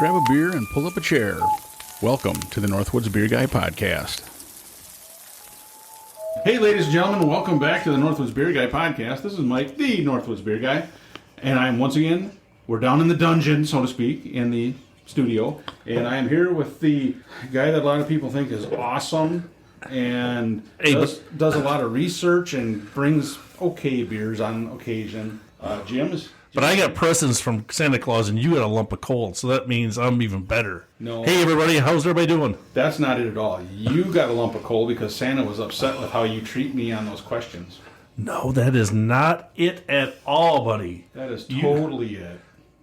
grab a beer, and pull up a chair. Welcome to the Northwoods Beer Guy podcast. Hey, ladies and gentlemen, welcome back to the Northwoods Beer Guy podcast. This is Mike, the Northwoods Beer Guy, and I'm once again, we're down in the dungeon, so to speak, in the studio, and I am here with the guy that a lot of people think is awesome and does a lot of research and brings okay beers on occasion. Jim's. But I got presents from Santa Claus, and you got a lump of coal, so that means I'm even better. No. Hey, everybody, how's everybody doing? That's not it at all. You got a lump of coal because Santa was upset with how you treat me on those questions. No, that is not it at all, buddy. That is totally it.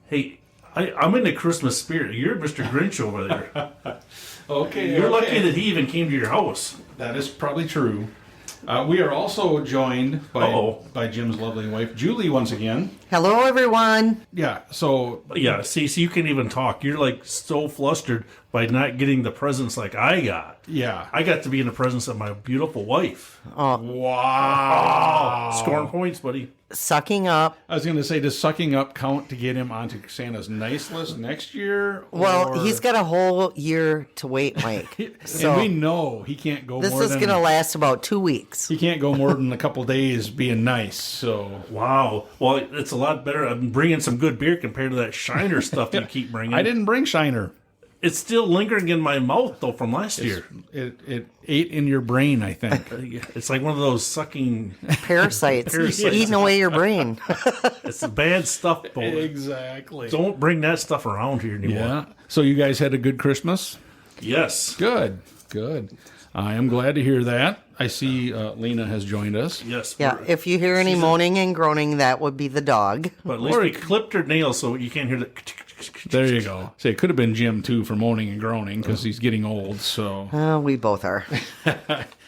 Hey, I'm in the Christmas spirit. You're Mr. Grinch over there. Okay. You're lucky that he even came to your house. That is probably true. We are also joined by Jim's lovely wife, Julie, once again. Hello, everyone. Yeah, so... Yeah, see, you can't even talk. You're, like, so flustered by not getting the presents like I got. Yeah. I got to be in the presence of my beautiful wife. Oh. Wow. Scoring points, buddy. Sucking up. I was going to say, does sucking up count to get him onto Santa's nice list next year? Well, he's got a whole year to wait, Mike. So and we know he can't go this more is than... going to last about 2 weeks. He can't go more than a couple days being nice, so... Wow. Well, it's a lot better. I'm bringing some good beer compared to that Shiner stuff you keep bringing. I didn't bring Shiner. It's still lingering in my mouth, though, from last year. It ate in your brain, I think. It's like one of those sucking... Parasites. Eating away your brain. It's the bad stuff, boy. Exactly. Don't bring that stuff around here anymore. Yeah. So you guys had a good Christmas? Yes. Good. I am glad to hear that. I see Lena has joined us. Yes. Yeah, if you hear any moaning and groaning, that would be the dog. But at least we clipped her nails so you can't hear the... There you go. Say, it could have been Jim, too, for moaning and groaning, because he's getting old, so... We both are.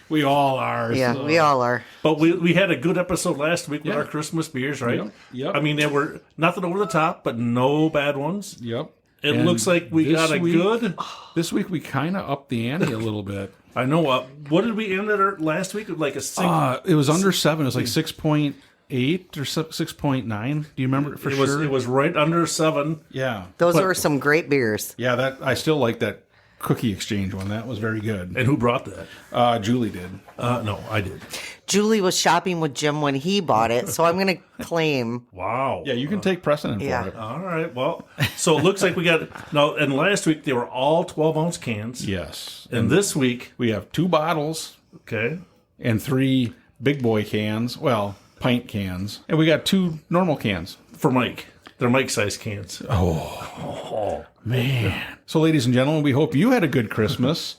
We all are. Yeah, so. we all are. But we had a good episode last week with our Christmas beers, right? Yep. I mean, they were nothing over the top, but no bad ones. Yep. It looks like we got a good... This week, we kind of upped the ante a little bit. I know. What did we end at last week? Like a 6... It was under 7. It was like 6.8 or 6.9. Do you remember it for sure? It was right under 7. Yeah. Those were some great beers. Yeah, I still like that cookie exchange one. That was very good. And who brought that? Julie did. No, I did. Julie was shopping with Jim when he bought it, so I'm going to claim. Wow. Yeah, you can take precedent for it. All right. Well, so it looks like we got... No, and last week they were all 12-ounce cans. Yes. And this week... We have 2 bottles. Okay. And 3 big boy cans. Well, pint cans. And we got 2 normal cans. For Mike. They're Mike-sized cans. Oh, man. So, ladies and gentlemen, we hope you had a good Christmas.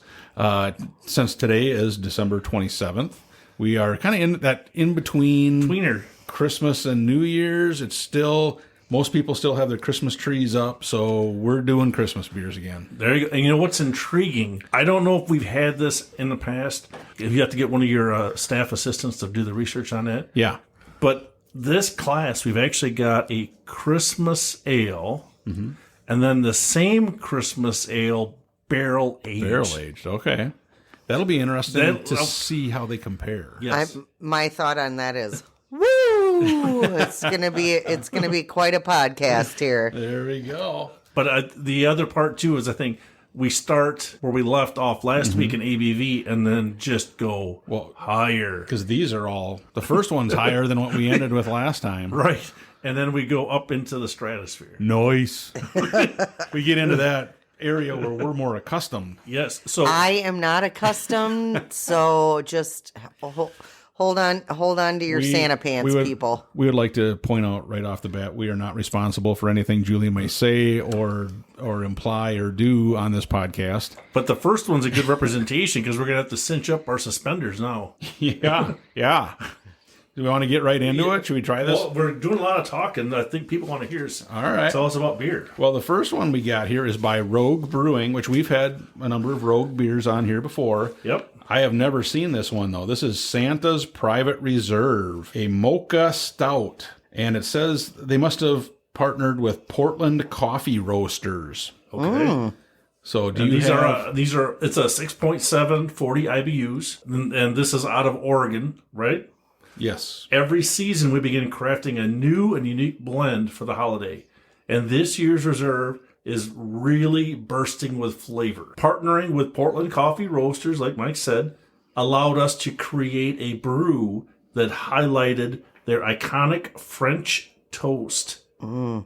Since today is December 27th. We are kind of in between Tweener. Christmas and New Year's. It's still, most people still have their Christmas trees up, so we're doing Christmas beers again. There you go. And you know what's intriguing? I don't know if we've had this in the past. If you have to get one of your staff assistants to do the research on that. Yeah. But this class, we've actually got a Christmas ale, and then the same Christmas ale barrel aged. Barrel aged, okay. That'll be interesting to see how they compare. Yes. My thought on that is, woo! It's gonna be quite a podcast here. There we go. But the other part too is I think we start where we left off last week in ABV and then just go higher. Because these are all, the first one's higher than what we ended with last time. Right. And then we go up into the stratosphere. Nice. We get into that area where we're more accustomed. Yes. So I am not accustomed, so just hold on to your Santa pants, people. We would like to point out right off the bat, we are not responsible for anything Julie may say or imply or do on this podcast. But the first one's a good representation because we're going to have to cinch up our suspenders now. Yeah. Do we want to get right into it? Should we try this? Well, we're doing a lot of talking. I think people want to hear us. All right. Tell us about beer. Well, the first one we got here is by Rogue Brewing, which we've had a number of Rogue beers on here before. Yep. I have never seen this one, though. This is Santa's Private Reserve, a Mocha Stout. And it says they must have partnered with Portland Coffee Roasters. Okay. So it's a 6.7 40 IBUs, and this is out of Oregon, right? Yes. Every season, we begin crafting a new and unique blend for the holiday. And this year's reserve is really bursting with flavor. Partnering with Portland Coffee Roasters, like Mike said, allowed us to create a brew that highlighted their iconic French toast. Yum.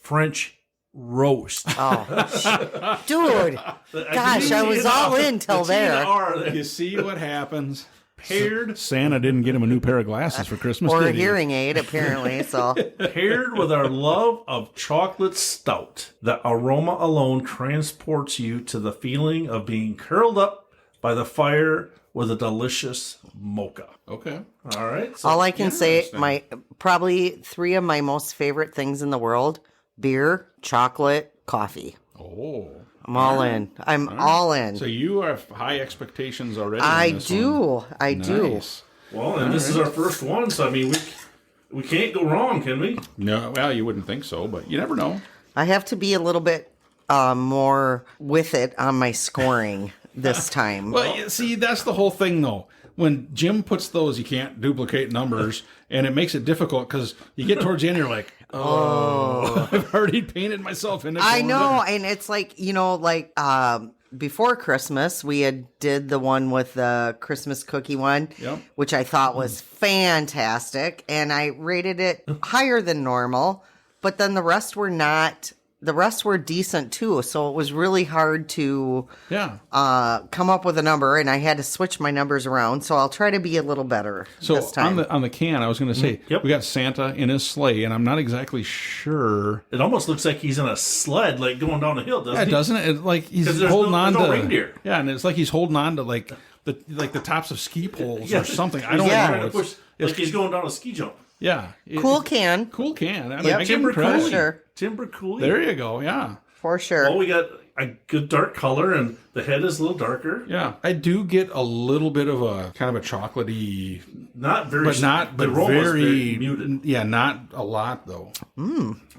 French roast. Oh, dude. Gosh, I was all in till there. You see what happens. Paired Santa didn't get him a new pair of glasses for Christmas, Or a did he? hearing aid, apparently. So paired with our love of chocolate stout. The aroma alone transports you to the feeling of being curled up by the fire with a delicious mocha. Okay. All right. So all I can say, Interesting. probably 3 of my most favorite things in the world: beer, chocolate, coffee. Oh. I'm all in. I'm all in. So you have high expectations already. I on this do. one. I do. Nice. well, and this is our first one, so I mean, we can't go wrong, can we? No, well, you wouldn't think so, but you never know. I have to be a little bit more with it on my scoring this time. Well, you see, that's the whole thing, though. When Jim puts those, you can't duplicate numbers, and it makes it difficult because you get towards the end, you're like, oh, I've already painted myself in. I know, and it's like, before Christmas, we did the one with the Christmas cookie one, Yep. which I thought was fantastic, and I rated it higher than normal, but then the rest were not. The rest were decent too, so it was really hard to come up with a number, and I had to switch my numbers around. So I'll try to be a little better this time. on the can, I was going to say, we got Santa in his sleigh, and I'm not exactly sure. It almost looks like he's in a sled, like going down a hill, doesn't he? Doesn't it? It's like he's 'Cause there's holding no on to reindeer. Yeah, and it's like he's holding on to like the tops of ski poles Yeah. or something. I don't Yeah. know. Trying to push, like he's going down a ski jump. Yeah, Cool can, cool can. I mean, Yep. I give him For credit. sure. Timber Cooley. There you go. Yeah. for sure. Well, we got a good dark color, and the head is a little darker. Yeah, I do get a little bit of a kind of a chocolatey, Not very, but not, the but aroma's very muted. Yeah, not a lot though.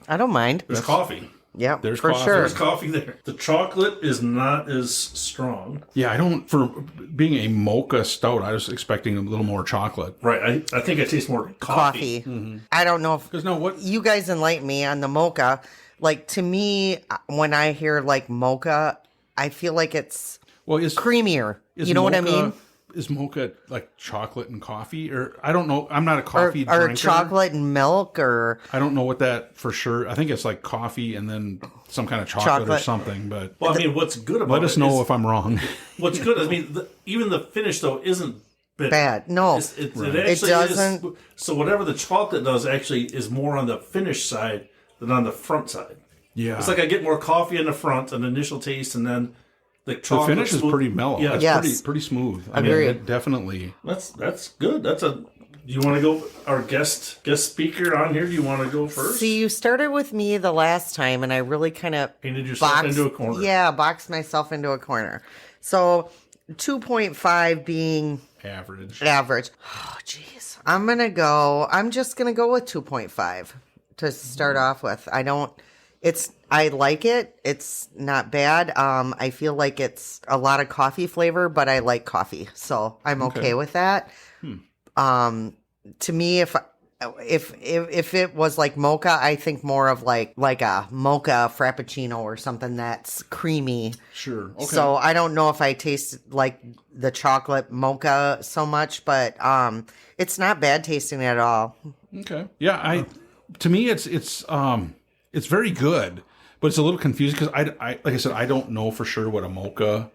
I don't mind. There's coffee. Yep, there's for coffee. sure. There's coffee there. The chocolate is not as strong. Yeah, I don't. For being a mocha stout, I was expecting a little more chocolate. Right. I think I taste more coffee. I don't know if Because no, what? you guys enlighten me on the mocha. Like, to me, when I hear like mocha, I feel like it's Well, is creamier. is You know what I mocha- mean? Is mocha like chocolate and coffee, or I don't know. I'm not a Or, coffee drinker. chocolate and milk, or I don't know what that for sure. I think it's like coffee and then some kind of chocolate or Chocolate. something. But Well, I mean, what's good about let us it know is- if I'm wrong. what's good. I mean, even the finish though isn't bitter. bad. No, It It actually doesn't- is. So whatever the chocolate does actually is more on the finish side than on the front side. Yeah, It's like I get more coffee in the front, an initial taste, and then the the chocolate. finish is pretty mellow. Yeah, It's Yes. pretty smooth. I Agreed. mean, it definitely. that's good. That's a. Do you want to go? Our guest speaker on here. Do you want to go first? see, you started with me the last time, and I really kind of Painted yourself into a corner. Yeah, boxed myself into a corner. So 2.5 being Average. average. Oh, jeez. I'm just gonna go with 2.5 to start off with. I like it. It's not bad. I feel like it's a lot of coffee flavor, but I like coffee, so I'm okay with that. To me, if it was like mocha, I think more of like a mocha frappuccino or something that's creamy. Sure. Okay. So I don't know if I taste like the chocolate mocha so much, but it's not bad tasting at all. Okay. Yeah, to me it's very good, but it's a little confusing because I like I said, I don't know for sure what a mocha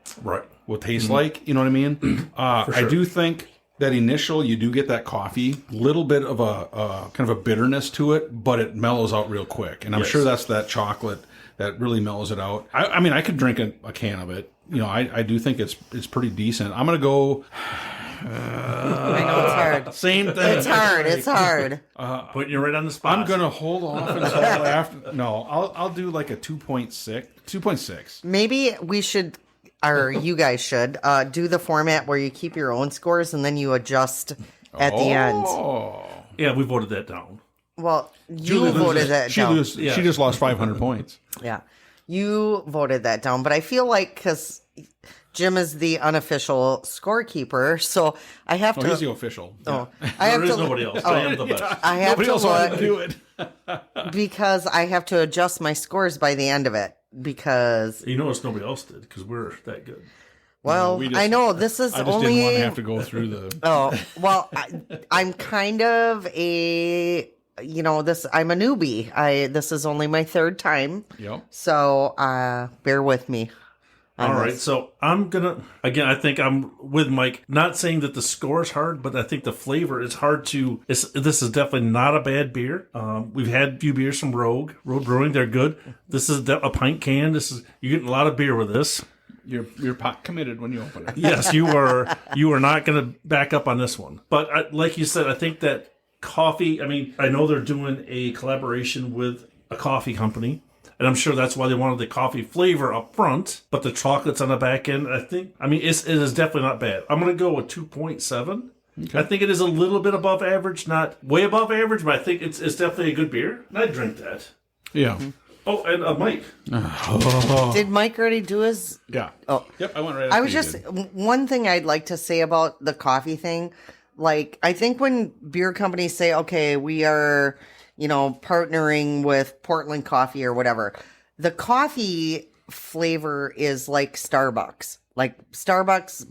will taste like. You know what I mean? I do think that initial you do get that coffee, little bit of a kind of a bitterness to it, but it mellows out real quick, and I'm sure that's that chocolate that really mellows it out. I mean, I could drink a can of it. You know, I do think it's pretty decent. I'm gonna go. I know it's hard. Same thing. It's hard. Putting you right on the spot. I'm gonna hold off until after. No, I'll do like a 2.6. 2.6. Maybe we should, or you guys should, do the format where you keep your own scores and then you adjust at the end. Oh, Yeah, we voted that down. Well, you voted that down. She just lost 500 points. Yeah. You voted that down, but I feel like because Jim is the unofficial scorekeeper, so I have to. He's the official. Oh, I have There is to. nobody else. I am the best. I have Nobody to else wanted to look do it. because I have to adjust my scores by the end of it. Because You notice nobody else did because we're that good. well, we just- I know this is I just only. didn't want to have to go through the. Oh well, I'm kind of a. I'm a newbie. This is only my third time, Yep. so bear with me. All right, so I'm gonna again. I think I'm with Mike. Not saying that the score is hard, but I think the flavor is hard to. This is definitely not a bad beer. We've had a few beers from Road Brewing. They're good. This is a pint can. You're getting a lot of beer with this. You're pot committed when you open it. Yes, you are. You are not going to back up on this one. But like you said, I think that coffee. I mean, I know they're doing a collaboration with a coffee company. And I'm sure that's why they wanted the coffee flavor up front, but the chocolate's on the back end. It is definitely not bad. I'm going to go with 2.7. Okay. I think it is a little bit above average, not way above average, but I think it's definitely a good beer. And I'd drink that. Yeah. Oh, and Mike. Did Mike already do his? Yeah. Oh, Yep. I went right. I after was you just did. one thing I'd like to say about the coffee thing. Like, I think when beer companies say, "Okay, we are." Partnering with Portland Coffee or whatever. The coffee flavor is like Starbucks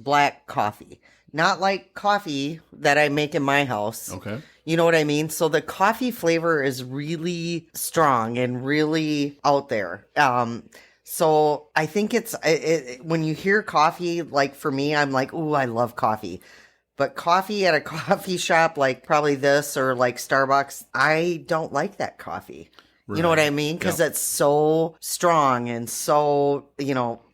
black coffee, not like coffee that I make in my house. Okay. You know what I mean? So the coffee flavor is really strong and really out there. So I think when you hear coffee, like for me, I'm like, ooh, I love coffee. But coffee at a coffee shop, like probably this or like Starbucks, I don't like that coffee. Right. You know what I mean? Because it's so strong and so,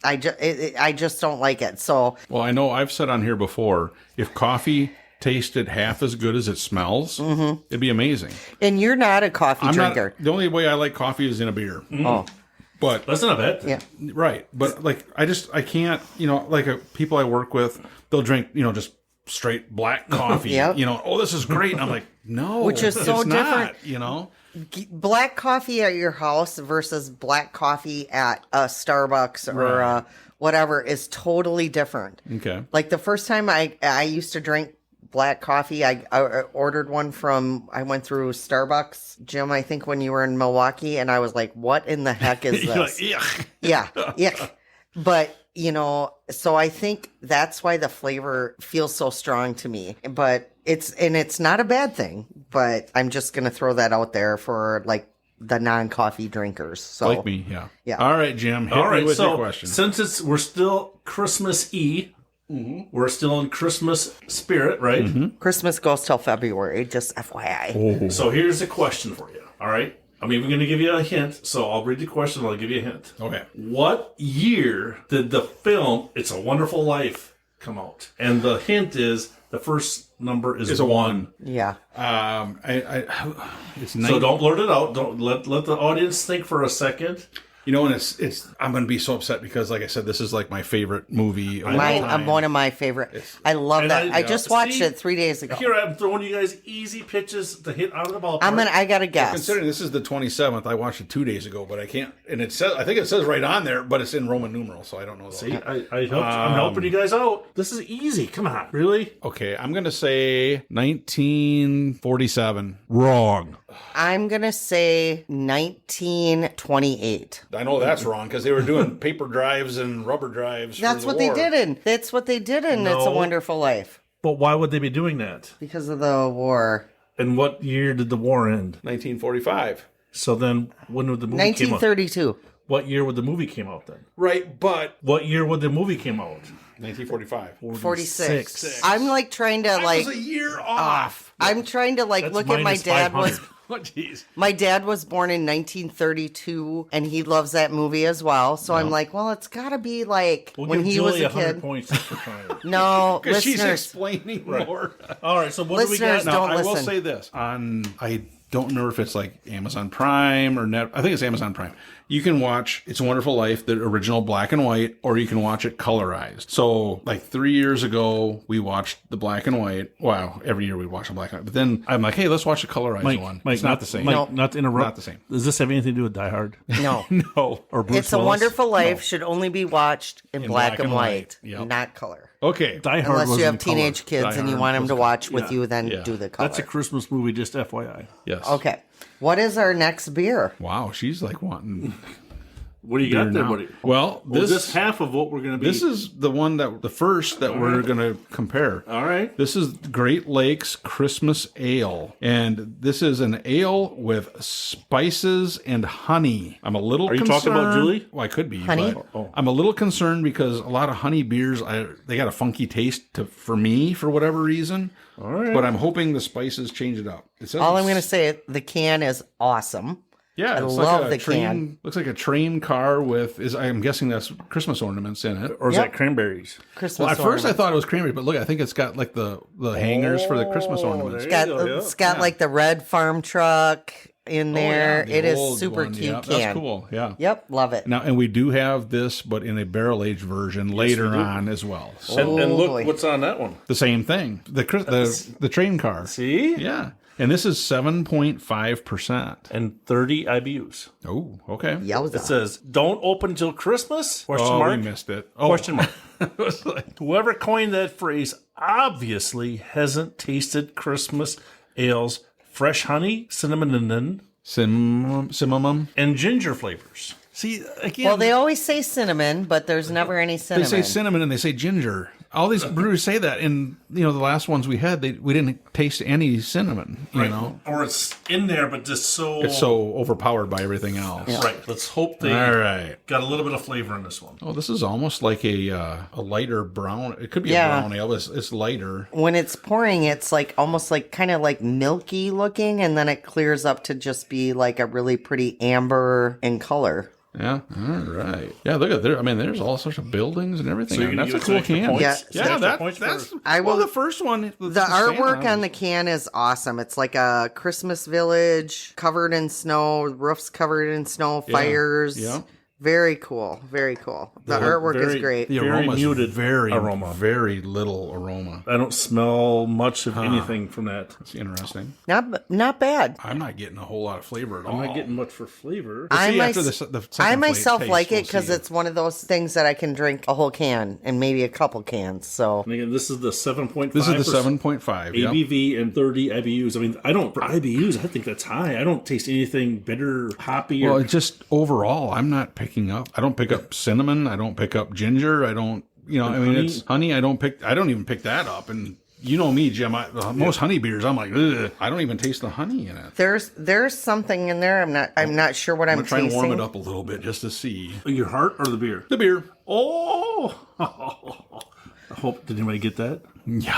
I just don't like it. So, well, I know I've said on here before, if coffee tasted half as good as it smells, it'd be amazing. And you're not a coffee drinker. The only way I like coffee is in a beer. Oh. But that's not a bad thing. Yeah. Right. But like, I can't, people I work with, they'll drink, just straight black coffee. Yep. Oh, this is great. And I'm like, no, which is so it's different. Not, Black coffee at your house versus black coffee at a Starbucks or whatever is totally different. Okay. Like the first time I used to drink black coffee, I ordered one I went through Starbucks, Jim, I think when you were in Milwaukee, and I was like, what in the heck is this? You're like, yeah. But, so I think that's why the flavor feels so strong to me. But it's not a bad thing, but I'm just going to throw that out there for like the non-coffee drinkers. So like me, yeah. Yeah. All right, Jim, hit me with your question. Since we're still Christmas-y, we're still in Christmas spirit, right? Mm-hmm. Christmas goes till February, just FYI. Oh. So here's a question for you, all right? I'm even going to give you a hint, so I'll read the question and I'll give you a hint. Okay. What year did the film It's a Wonderful Life come out? And the hint is the first number is a 1. Yeah. It's So don't blurt it out. Don't let the audience think for a second. and it's I'm going to be so upset because, like I said, this is like my favorite movie. Of all time. One of my favorite. I love And that. I just watched see, it 3 days ago. Here I'm throwing you guys easy pitches to hit out of the ballpark. I got to guess. Considering this is the 27th, I watched it 2 days ago, but I can't. And it says, I think it says right on there, but it's in Roman numerals, so I don't know. See, I'm helping you guys out. This is easy. Come on, really? Okay, I'm going to say 1947. Wrong. I'm going to say 1928. I know that's wrong because they were doing paper drives and rubber drives. That's for the what war. they did in. That's what they did in It's a No. Wonderful Life. But why would they be doing that? Because of the war. And what year did the war end? 1945. So then, when would the movie came out? 1932. What year would the movie came out then? Right, but What year would the movie came out? 1945. 46. I'm like trying to I was a year off. I'm trying to That's look at my minus dad 500. Oh, jeez. my dad was born in 1932 and he loves that movie as well. So I'm like, well, it's got to be like We'll when give he was Julie a 100 kid. points just for trying. No, Because she's listeners. explaining more. All right, so what do we Listeners, got now? Now, Don't I will listen. say this. I don't remember if it's like Amazon Prime or Net. I think it's Amazon Prime. You can watch It's a Wonderful Life, the original black and white, or you can watch it colorized. So like 3 years ago, we watched the black and white. Wow, every year we watch the black and white. But then I'm like, hey, let's watch the colorized one. Mike, It's not the same. Mike, not to interrupt. Not the same. Does this have anything to do with Die Hard? No. No. Or Bruce It's a Willis? Wonderful Life should only be watched in black and white, Yep. not color. Okay. Die Hard Unless was you in have teenage color. kids Die and you Hard want them was to watch with yeah. you, then Yeah. do the color. That's a Christmas movie, just FYI. Yes. Okay. What is our next beer? Wow, she's like wanting What do you beer got there, now. buddy? Well, This this is half of what we're going to be. this is the one the first that we're going to compare. All right. This is Great Lakes Christmas Ale, and this is an ale with spices and honey. I'm a little. Are you concerned. talking about Julie? Well, I could be. Honey? But I'm a little concerned because a lot of honey beers, they got a funky taste for me for whatever reason. All right. But I'm hoping the spices change it up. It says All I'm it's- going to say, the can is awesome. Yeah, I it's love like a the train. can. Looks like a train car with. I'm guessing that's Christmas ornaments in it. Or is Yep. that cranberries? Christmas Well, at first I ornaments. thought it was cranberry, but look, I think it's got like the hangers for the Christmas ornaments. there you go, It's got Yeah. like the red farm truck in there. Oh, yeah, It the is old super one. cute Yeah, can. That's cool. Yeah. Yep, love it. Now, and we do have this, but in a barrel aged version later we do. on as well. So And look boy. what's on that one. the same thing. The train car. See? Yeah, and this is 7.5%. And 30 IBUs. Oh, okay. Yowza. It says, don't open till Christmas? Question Oh, mark. we missed it. Oh. Question mark. Whoever coined that phrase obviously hasn't tasted Christmas ales, fresh honey, cinnamon, Cinnamon. and ginger flavors. See, again, Well, they always say cinnamon, but there's never any they cinnamon. say cinnamon and they say ginger. All these breweries say that, and the last ones we had, we didn't taste any cinnamon. You know, Or it's in there, but just so... it's so overpowered by everything else. Right. Let's hope they All right. got a little bit of flavor in this one. Oh, this is almost like a lighter brown. It could be Yeah. a brown ale. It's lighter. When it's pouring, it's like almost like kind of like milky looking, and then it clears up to just be like a really pretty amber in color. Yeah. All right. Yeah. Look at there. I mean, there's all sorts of buildings and everything. So you're That's gonna a give cool it some extra can. points? Yeah. Some Yeah. extra points That's. for- I well, will- the first one. The artwork on the can is awesome. It's like a Christmas village covered in snow, roofs covered in snow, fires. Yeah. Very cool. Very cool. The artwork is great. The Very aroma is muted very aroma. very little aroma. I don't smell much of anything from that. It's interesting. Not bad. I'm not getting a whole lot of flavor at all. I'm not getting much for flavor. I, see, mys- after the second I plate myself taste, like we'll it because see. it's one of those things that I can drink a whole can and maybe a couple cans. So And again, this is the 7.5. This is the 7.5. Yep. ABV and 30 IBUs. I mean, for IBUs, I think that's high. I don't taste anything bitter, hoppy, Well, or it's just overall, I'm not picking up. I don't pick up cinnamon. I don't pick up ginger. I don't. I mean, honey? it's honey. I don't even pick that up. And you know me, Jim. Most honey beers, I'm like, ugh, I don't even taste the honey in it. there's something in there. I'm not sure what I'm I'm trying to tasting. warm it up a little bit just to see your heart or the beer. the beer. Oh, I hope did anybody get that? Yeah,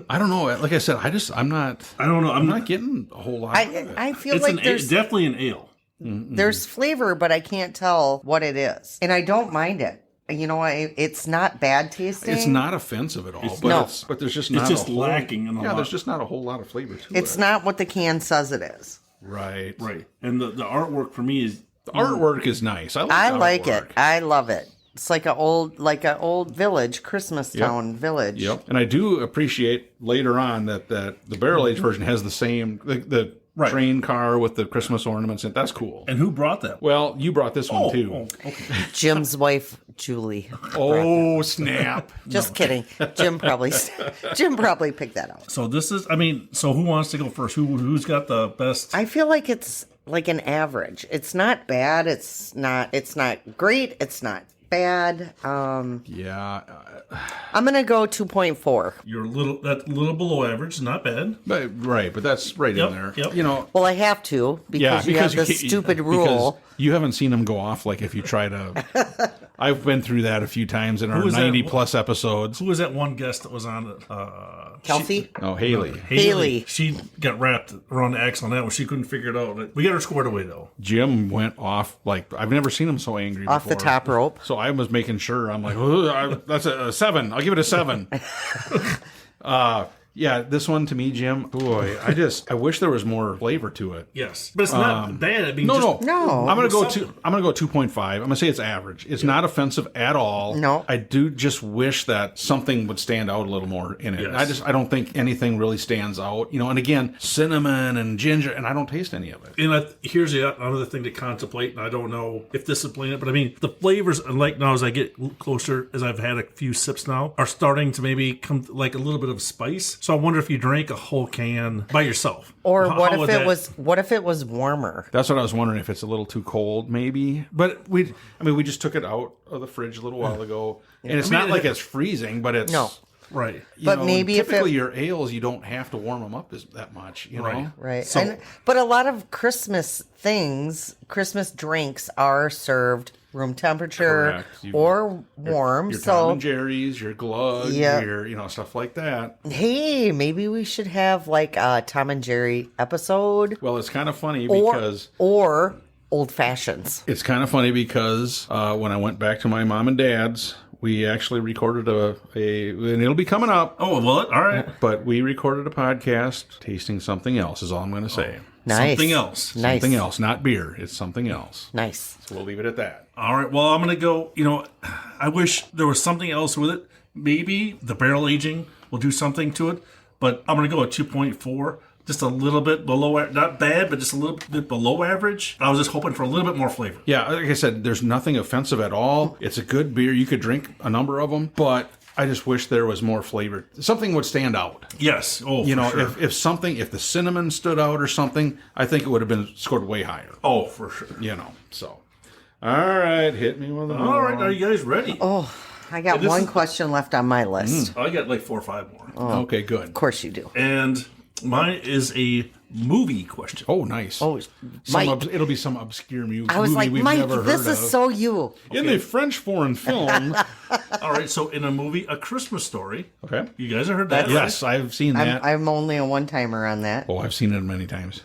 I don't know. Like I said, I'm not. I don't know. I'm not getting a whole lot. of it. I feel It's like there's definitely an ale. there's flavor, but I can't tell what it is, and I don't mind it. It's not bad tasting. It's not offensive at all, but No. but there's just not. just a whole, lacking in a lot. there's just not a whole lot of flavor to it. It's not what the can says it is. Right. Right. And the artwork for me is The artwork is nice. I I like artwork. it. I love it. It's like a old village, Christmas town village. Yep. And I do appreciate later on that the barrel aged version has the same the Right. train car with the Christmas ornaments. And that's cool. and who brought that? Well, you brought this one too. Okay. Jim's wife, Julie. Oh, snap! Just kidding. Jim probably picked that out. So this is. I mean, so who wants to go first? Who's got the best? I feel like it's like an average. It's not bad. It's not great. It's not bad. Yeah, I'm gonna go 2.4. You're a little below average. Not bad. but that's right Yep, in there. yep. Well, I have to because you have this can't- stupid because rule. You haven't seen them go off like if you try to. I've been through that a few times in our was that? 90+ episodes. Who was that one guest that was on? Kelsey? Oh, Haley. Haley. She got wrapped around the axle on that one. She couldn't figure it out. We got her squared away though. Jim went off like I've never seen him so angry Off the before. top rope. So I was making sure. I'm like, that's a 7. I'll give it a 7. Yeah, this one to me, Jim, boy, I wish there was more flavor to it. Yes, but it's not bad. I mean, No. No. I'm gonna go 2.5. I'm gonna say it's average. It's not offensive at all. No. I do just wish that something would stand out a little more in it. Yes. I don't think anything really stands out. And again, cinnamon and ginger, and I don't taste any of it. And here's another thing to contemplate, and I don't know if this is playing it, but I mean, the flavors, like now as I get closer, as I've had a few sips now, are starting to maybe come like a little bit of spice. So I wonder if you drank a whole can by yourself. Or How what if it was warmer? That's what I was wondering, if it's a little too cold, maybe. But we just took it out of the fridge a little while ago, and it's not like it's freezing, but it's No. Right. But maybe if typically your ales, you don't have to warm them up that much, know? Right. So- But a lot of Christmas drinks are served room temperature Correct. or warm. Your Tom So, and Jerry's, your Glug, Yeah. your stuff like that. hey, maybe we should have like a Tom and Jerry episode Well, it's kind of funny or because old fashions. when I went back to my mom and dad's, we actually recorded and it'll be coming up. Oh, well, all right. But we recorded a podcast tasting something else, is all I'm going to say. Nice. Something else. Nice. Something else, not beer. It's something else. Nice. So we'll leave it at that. All right. Well, I'm going to go, I wish there was something else with it. Maybe the barrel aging will do something to it, but I'm going to go at 2.4. Just a little bit below, not bad, but just a little bit below average. I was just hoping for a little bit more flavor. Yeah, like I said, there's nothing offensive at all. It's a good beer. You could drink a number of them, but I just wish there was more flavor. Something would stand out. Yes. Oh, for sure. if the cinnamon stood out or something, I think it would have been scored way higher. Oh, for sure. So. All right, hit me with All right. Are you guys ready? Oh, I got this one is- question left on my list. I got like 4 or 5 more. Okay, good. Of course you do. And mine is a movie question. Oh, nice. Oh, Mike. It'll be some obscure movie I was like, we've Mike, never heard this is of. so you. In the French foreign film. All right. So in a movie, A Christmas Story. Okay. You guys have heard that? Yes, I've seen that. I'm only a one-timer on that. Oh, I've seen it many times.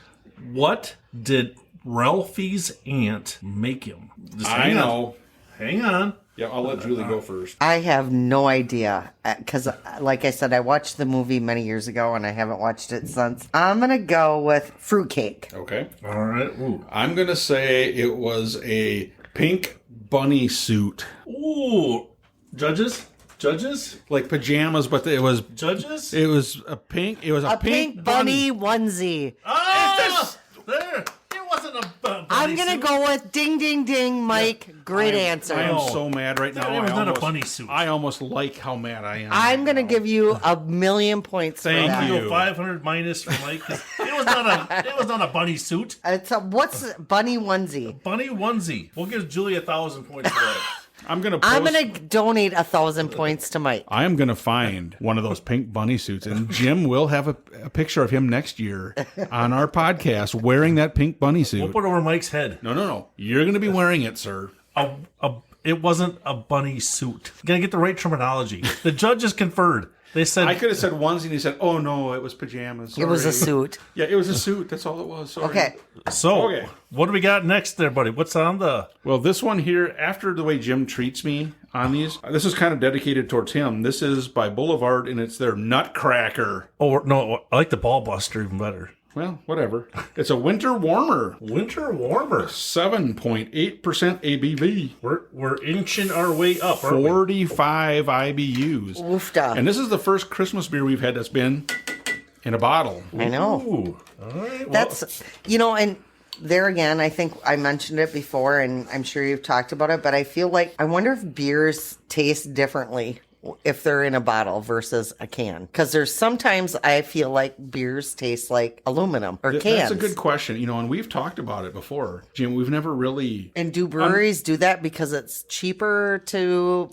What did Ralphie's aunt make him? Just I know. Hang on. Yeah, I'll let Julie go first. I have no idea because, like I said, I watched the movie many years ago and I haven't watched it since. I'm gonna go with fruitcake. Okay. All right. Ooh. I'm going to say it was a pink bunny suit. Ooh. Judges? Like pajamas, but it was Judges? a pink. It was a, A pink bunny onesie. Ah! There. It wasn't a bunny I'm gonna suit. go with ding, ding, ding, Mike. Great answer. I am Oh. so mad right now. It was I not a almost- bunny suit. I almost like how mad I am. I'm right gonna now. give you 1,000,000 points for Thank that. you. You go 500 minus for Mike. 'Cause It was not a bunny suit. What's bunny onesie? Bunny onesie. We'll give Julie 1,000 points for that. I'm gonna Donate 1,000 points to Mike. I am going to find one of those pink bunny suits, and Jim will have a picture of him next year on our podcast wearing that pink bunny We'll suit. put it over Mike's head. No. You're going to be wearing it, sir. It wasn't a bunny suit. You gotta get the right terminology. The judges conferred. They said I could have said onesie, and he said, "Oh no, it was pajamas." It was a Sorry." suit. Yeah, it was a suit. That's all it was. Sorry. Okay. so. Okay. What do we got next, there, buddy? What's on the? Well, this one here, after the way Jim treats me on these, this is kind of dedicated towards him. This is by Boulevard, and it's their Nut Cracker. Oh no, I like the Ball Buster even better. Well, whatever. It's a winter warmer. Winter warmer. 7.8% ABV. We're inching our way up. Aren't we? 45 IBUs. Oofda. And this is the first Christmas beer we've had that's been in a bottle. I know. Ooh. All right. Well, That's, and there again, I think I mentioned it before, and I'm sure you've talked about it, but I feel like, I wonder if beers taste differently if they're in a bottle versus a can. Because there's sometimes I feel like beers taste like aluminum or cans. That's a good question. And we've talked about it before. Jim, we've never really... And do breweries do that because it's cheaper to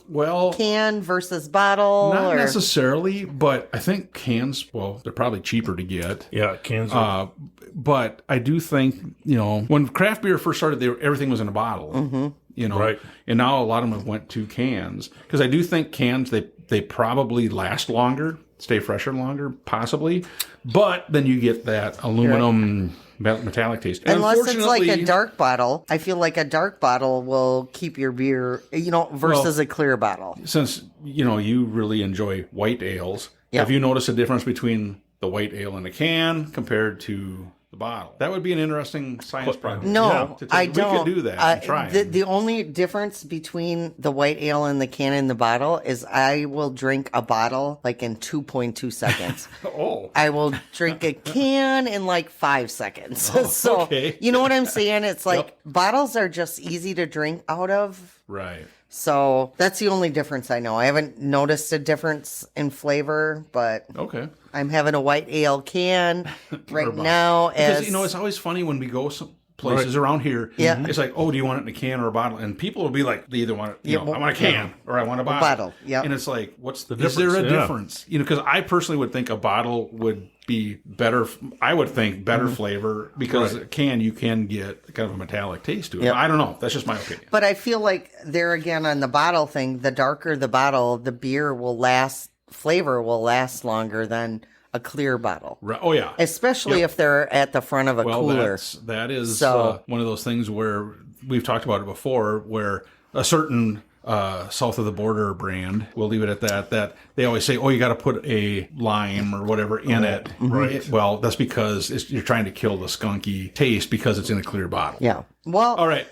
can versus bottle? Not necessarily, but I think cans, they're probably cheaper to get. yeah, cans. Are, But I do think, when craft beer first started, everything was in a bottle. Mm-hmm. Right. And now a lot of them went to cans. Because I do think cans, they probably last longer, stay fresher longer, possibly. But then you get that aluminum metallic taste. And Unless it's like a unfortunately- dark bottle. I feel like a dark bottle will keep your beer, versus a clear bottle. Since, you really enjoy white ales, Yeah. Have you noticed a difference between the white ale in the can compared to the bottle? That would be an interesting science project. No, to take. I We don't. could do that and try it. The only difference between the white ale and the can and the bottle is I will drink a bottle like in 2.2 seconds. Oh. I will drink a can in like 5 seconds. So, okay. you know what I'm saying? It's like Yep. bottles are just easy to drink out of. Right. So that's the only difference I know. I haven't noticed a difference in flavor, but Okay. I'm having a white ale can right Or bottle. now. Because, As you know, it's always funny when we go some places around here. Yeah. It's like, oh, do you want it in a can or a bottle? And people will be like, they either want it, Yeah, I want a can or I want a bottle. bottle, yep. And it's like, what's the difference? Is there a Yeah. difference? You know, because I personally would think a bottle would be better. I would think better Mm-hmm. flavor because a can, you can get kind of a metallic taste to it. Yep. I don't know. That's just my opinion. But I feel like there again on the bottle thing, the darker the bottle, the flavor will last longer than a clear bottle. Right. Oh, yeah. Especially if they're at the front of a Well, cooler. that is So- one of those things where we've talked about it before, where a certain south of the border brand, we'll leave it at that they always say, oh, you got to put a lime or whatever in it. Right. Well, that's because you're trying to kill the skunky taste because it's in a clear bottle. Yeah. Well, All right.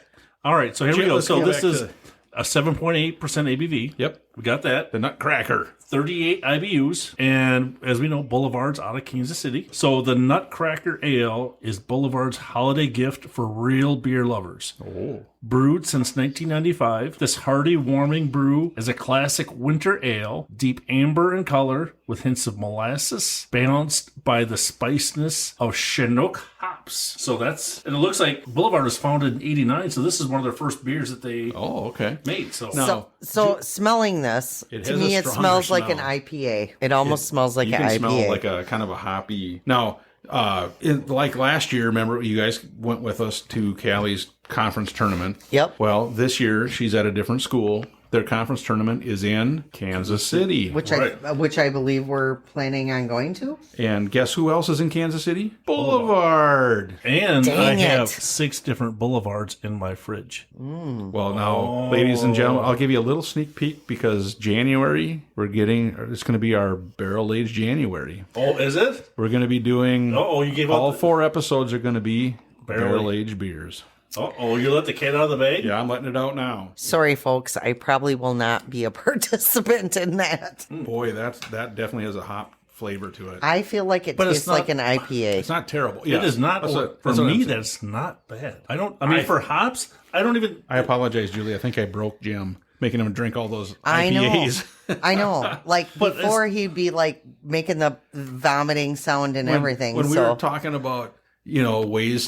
All right, so here we Jim, go. let's So go this back is to- a 7.8% ABV. Yep. We got that. The Nut Cracker. 38 IBUs, and as we know, Boulevard's out of Kansas City. So the Nutcracker Ale is Boulevard's holiday gift for real beer lovers. Oh. Brewed since 1995, this hearty, warming brew is a classic winter ale, deep amber in color with hints of molasses, balanced by the spiciness of Chinook hops. So and it looks like Boulevard was founded in 89, so this is one of their first beers that they Oh, okay. made. So No. so smelling this, It to has me, a it stronger smells like an smell. IPA. It almost smells like You an can IPA. smell like a kind of a hoppy. Now, like last year, remember you guys went with us to Callie's conference tournament. Yep. Well, this year she's at a different school. Their conference tournament is in Kansas City. which Right. I believe we're planning on going to. And guess who else is in Kansas City? Boulevard. And I Dang have it. 6 different Boulevards in my fridge. Well, now, ladies and gentlemen, I'll give you a little sneak peek because January, it's going to be our barrel aged January. Oh, is it? We're going to be doing Oh, you gave all up. 4 episodes are going to be Barrel- barrel aged beers. Oh, you let the cat out of the bag? Yeah, I'm letting it out now. Sorry, folks. I probably will not be a participant in that. Boy, that definitely has a hop flavor to it. I feel like it But it's tastes like an not- IPA. It's not terrible. Yeah, It is not. That's what- For that's what I'm me, saying. that's not bad. For hops, I don't even. I apologize, Julie. I think I broke Jim, making him drink all those I know. IPAs. I know. Like But before, he'd be like making the vomiting sound and everything. When we so were talking about other ways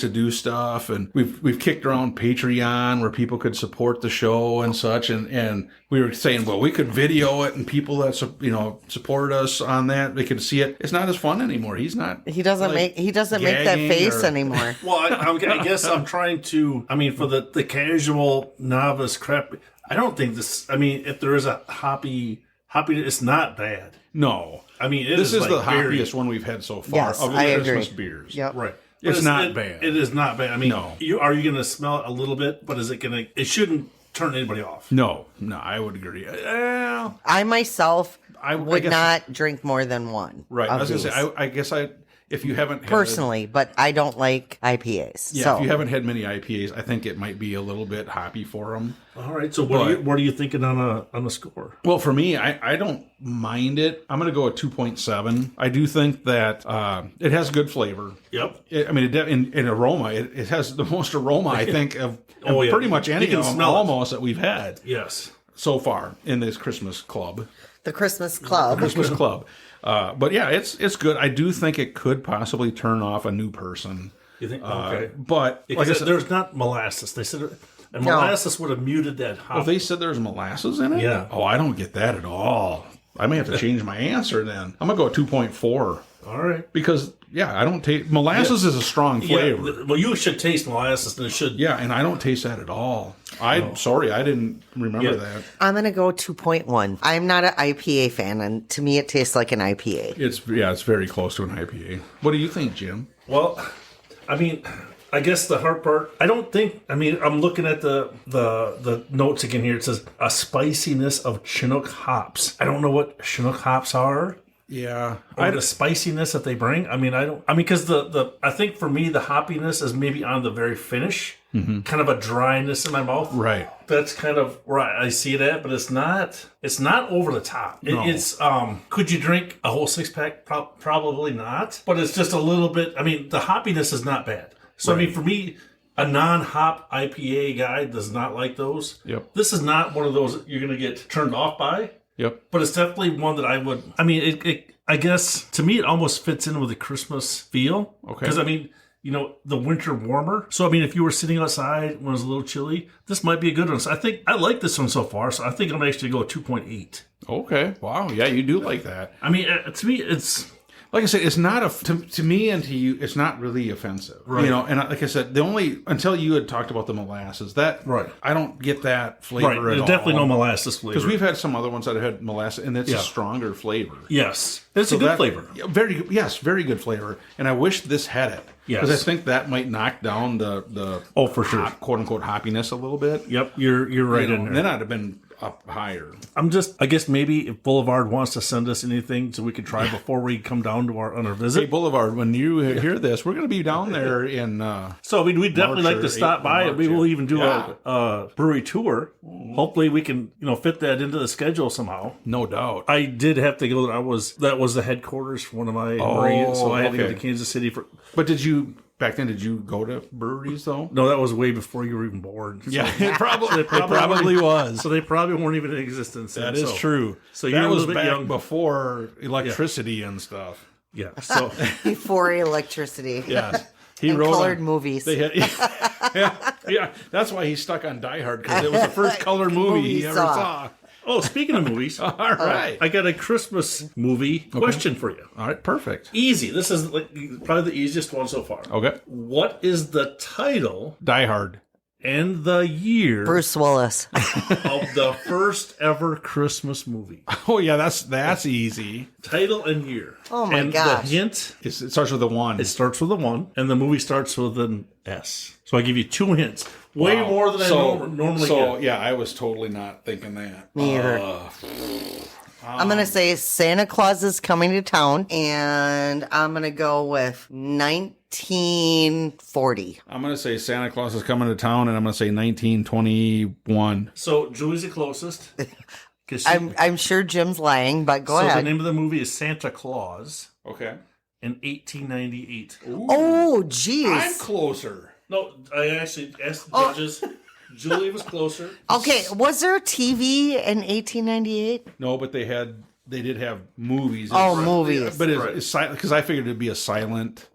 to do stuff, and we've kicked around Patreon where people could support the show and such, and we were saying, well, we could video it, and people that supported us on that, they could see it. It's not as fun anymore. He doesn't he doesn't make that gagging face or- anymore. Well, I guess I'm trying to. I mean, for the casual novice crap, I don't think this. I mean, if there is a hoppy, it's not bad. No. I mean, This is like the very- happiest one we've had so far Yes, of the I Christmas agree. beers. Yep. Right. It's not bad. It is not bad. I mean, No. are you going to smell it a little bit? But is it going to? It shouldn't turn anybody off. No, I would agree. I myself I would guess- not drink more than one. Right. I of was going to these. say, I guess if you haven't had, personally, but I don't like IPAs. yeah, so if you haven't had many IPAs, I think it might be a little bit hoppy for them. All right. So what are you thinking on a score? Well, for me, I don't mind it. I'm going to go with 2.7. I do think that it has good flavor. Yep. In aroma, it has the most aroma, I think, of Oh, yeah. pretty much any You can of them smell it. almost that we've had Yes. so far in this Christmas club. the Christmas Club. Christmas club. But yeah, it's good. I do think it could possibly turn off a new person. You think? Okay. But Because like I said, there's not molasses. They said molasses would have muted that hop. if they said there's molasses in it, Yeah. Oh, I don't get that at all. I may have to change my answer then. I'm gonna go 2.4 All right. because I don't taste molasses is a strong flavor. Yeah. Well, you should taste molasses, and it should. Yeah, and I don't taste that at all. Sorry, I didn't remember Yeah. that. I'm gonna go 2.1. I'm not an IPA fan, and to me, it tastes like an IPA. It's very close to an IPA. What do you think, Jim? Well, I mean, I guess the hard part, I don't think, I mean, I'm looking at the notes again here. It says a spiciness of Chinook hops. I don't know what Chinook hops are. Yeah. Or the spiciness that they bring. I mean, because I think for me, the hoppiness is maybe on the very finish, kind of a dryness in my mouth. Right. That's kind of where I see that, but it's not over the top. No. It's, could you drink a whole 6-pack? Probably not, but it's just a little bit, I mean, the hoppiness is not bad. So, right. I mean, for me, a non-hop IPA guy does not like those. Yep. This is not one of those you're going to get turned off by. Yep. But it's definitely one that I would... I mean, I guess, to me, it almost fits in with the Christmas feel. Okay. Because, I mean, you know, the winter warmer. So, I mean, if you were sitting outside when it was a little chilly, this might be a good one. So, I like this one so far. So, I think I'm actually going to go 2.8. Okay. Wow. Yeah, you do like that. I mean, to me, it's... Like I said, it's not to me and to you, it's not really offensive, right? You know, and like I said, until you had talked about the molasses, that right, I don't get that flavor at all. There's definitely no molasses flavor because we've had some other ones that have had molasses, and it's a stronger flavor. Yes, it's a good flavor. Very good flavor, and I wish this had it. Yes, because I think that might knock down the for sure, quote unquote hoppiness a little bit. Yep, you're right in there. Then I'd have been up higher. I guess maybe if Boulevard wants to send us anything so we can try before we come down on our visit. Hey, Boulevard, when you hear this, we're going to be down there in so I mean, we'd definitely like to stop by. March, we will even do a brewery tour. Hopefully we can, fit that into the schedule somehow. No doubt. I did have to go. That was the headquarters for one of my breweries, so I had to go to Kansas City for. But back then, did you go to breweries, though? No, that was way before you were even born. So yeah, it probably was. So they probably weren't even in existence. That is true. So that you're was a little bit young. Before electricity and stuff. Yeah. So before electricity. Yeah. He wrote colored movies. They had, yeah. That's why he's stuck on Die Hard, because it was the first color movie he ever saw. Oh, speaking of movies. All right. I got a Christmas movie question for you. All right, perfect. Easy. This is probably the easiest one so far. Okay. What is the title? Die Hard. And the year. Bruce Willis. Of the first ever Christmas movie. Oh, yeah, that's easy. Title and year. Oh, my gosh. The hint. It starts with a 1. It starts with a 1, and the movie starts with an S. So I give you 2 hints. Way more than I normally get. Yeah, I was totally not thinking that. Me either. I'm going to say Santa Claus is coming to town, and I'm going to go with 1940. I'm going to say Santa Claus is coming to town, and I'm going to say 1921. So Julie's the closest. I'm sure Jim's lying, but go ahead. So the name of the movie is Santa Claus. Okay. In 1898. Ooh. Oh, geez. I'm closer. No, I actually asked the judges. Julie was closer. Okay, was there a TV in 1898? No, but they did have movies. Movies. But it's silent, because I figured it'd be a silent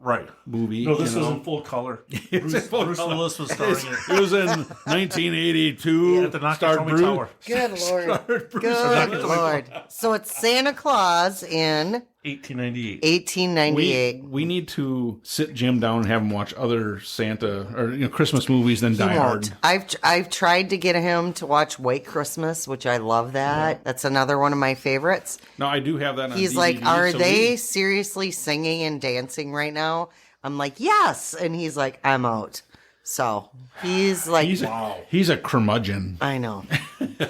movie. No, this was in full color. Bruce Willis was starring it. It was in 1982. At the Nakatomi Tower. Good Lord. Good Lord. So it's Santa Claus in 1898. We need to sit Jim down and have him watch other Santa or Christmas movies than Die Hard. I've tried to get him to watch White Christmas, which I love that. Yeah. That's another one of my favorites. No, I do have that on He's DVD, like, are they seriously singing and dancing right now? I'm like, yes. And he's like, I'm out. So he's like, wow. He's a curmudgeon. I know.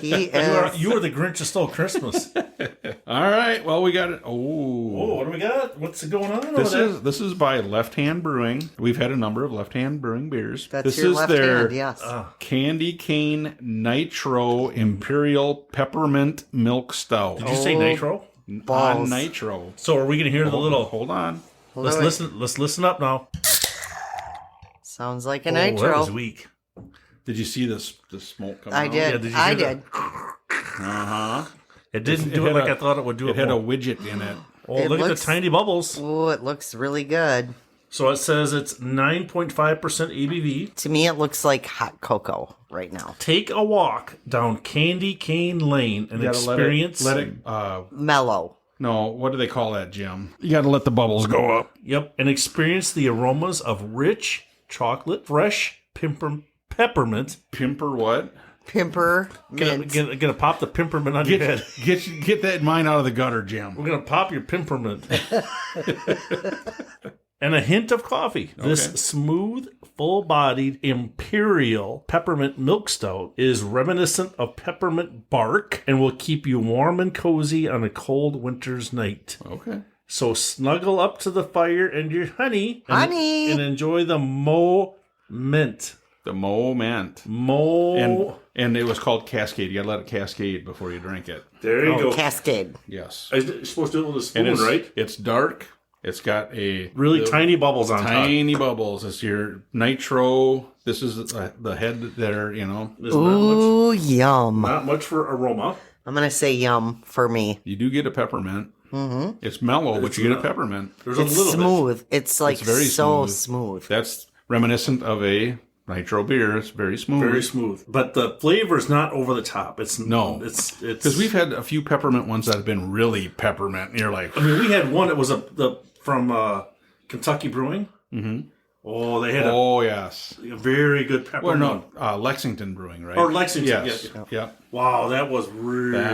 He is. You are the Grinch who stole Christmas. All right. Well, we got it. Oh, what do we got? What's going on over there? This is by Left Hand Brewing. We've had a number of Left Hand Brewing beers. This is left their hand, yes. Candy Cane Nitro Imperial Peppermint Milk Stout. Did you say Nitro? On Nitro. So are we going to hear the little? Hold on. Let's listen. Let's listen up now. Sounds like a Nitro. That was weak. Did you see the smoke coming out? Yeah, did I did. Uh-huh. It didn't do it like I thought it would do. It had a widget in it. Oh, look at the tiny bubbles. Oh, it looks really good. So it says it's 9.5% ABV. To me, it looks like hot cocoa right now. Take a walk down Candy Cane Lane and experience... Let it mellow. No, what do they call that, Jim? You got to let the bubbles go up. Yep, and experience the aromas of rich chocolate, fresh peppermint. Pimper what? Pimpermint. Gonna pop the pimpermint on your head. Get that mine out of the gutter, Jim. We're gonna pop your pimpermint. and a hint of coffee. This smooth, full-bodied Imperial peppermint milk stout is reminiscent of peppermint bark and will keep you warm and cozy on a cold winter's night. Okay. So snuggle up to the fire and your honey. Honey! And enjoy the moment. The moment. And it was called Cascade. You got to let it cascade before you drink it. There you go. Cascade. Yes. You're supposed to do it with a spoon, right? It's dark. It's got really tiny bubbles on top. Tiny bubbles. It's your Nitro. This is the head there, you know. Ooh, yum. Not much for aroma. I'm going to say yum for me. You do get a peppermint. Mm-hmm. It's mellow, but you get a peppermint. There's It's a little smooth. bit. It's like It's very so smooth. smooth. That's reminiscent of a Nitro beer. It's very smooth. Very smooth. But the flavor is not over the top. It's because we've had a few peppermint ones that have been really peppermint. And you're like, I mean, we had one that was from Kentucky Brewing. Mm-hmm. Oh, they had yes, a very good peppermint. Well, no, Lexington Brewing, right? Or Lexington, yes. Yeah. Wow, that was really... I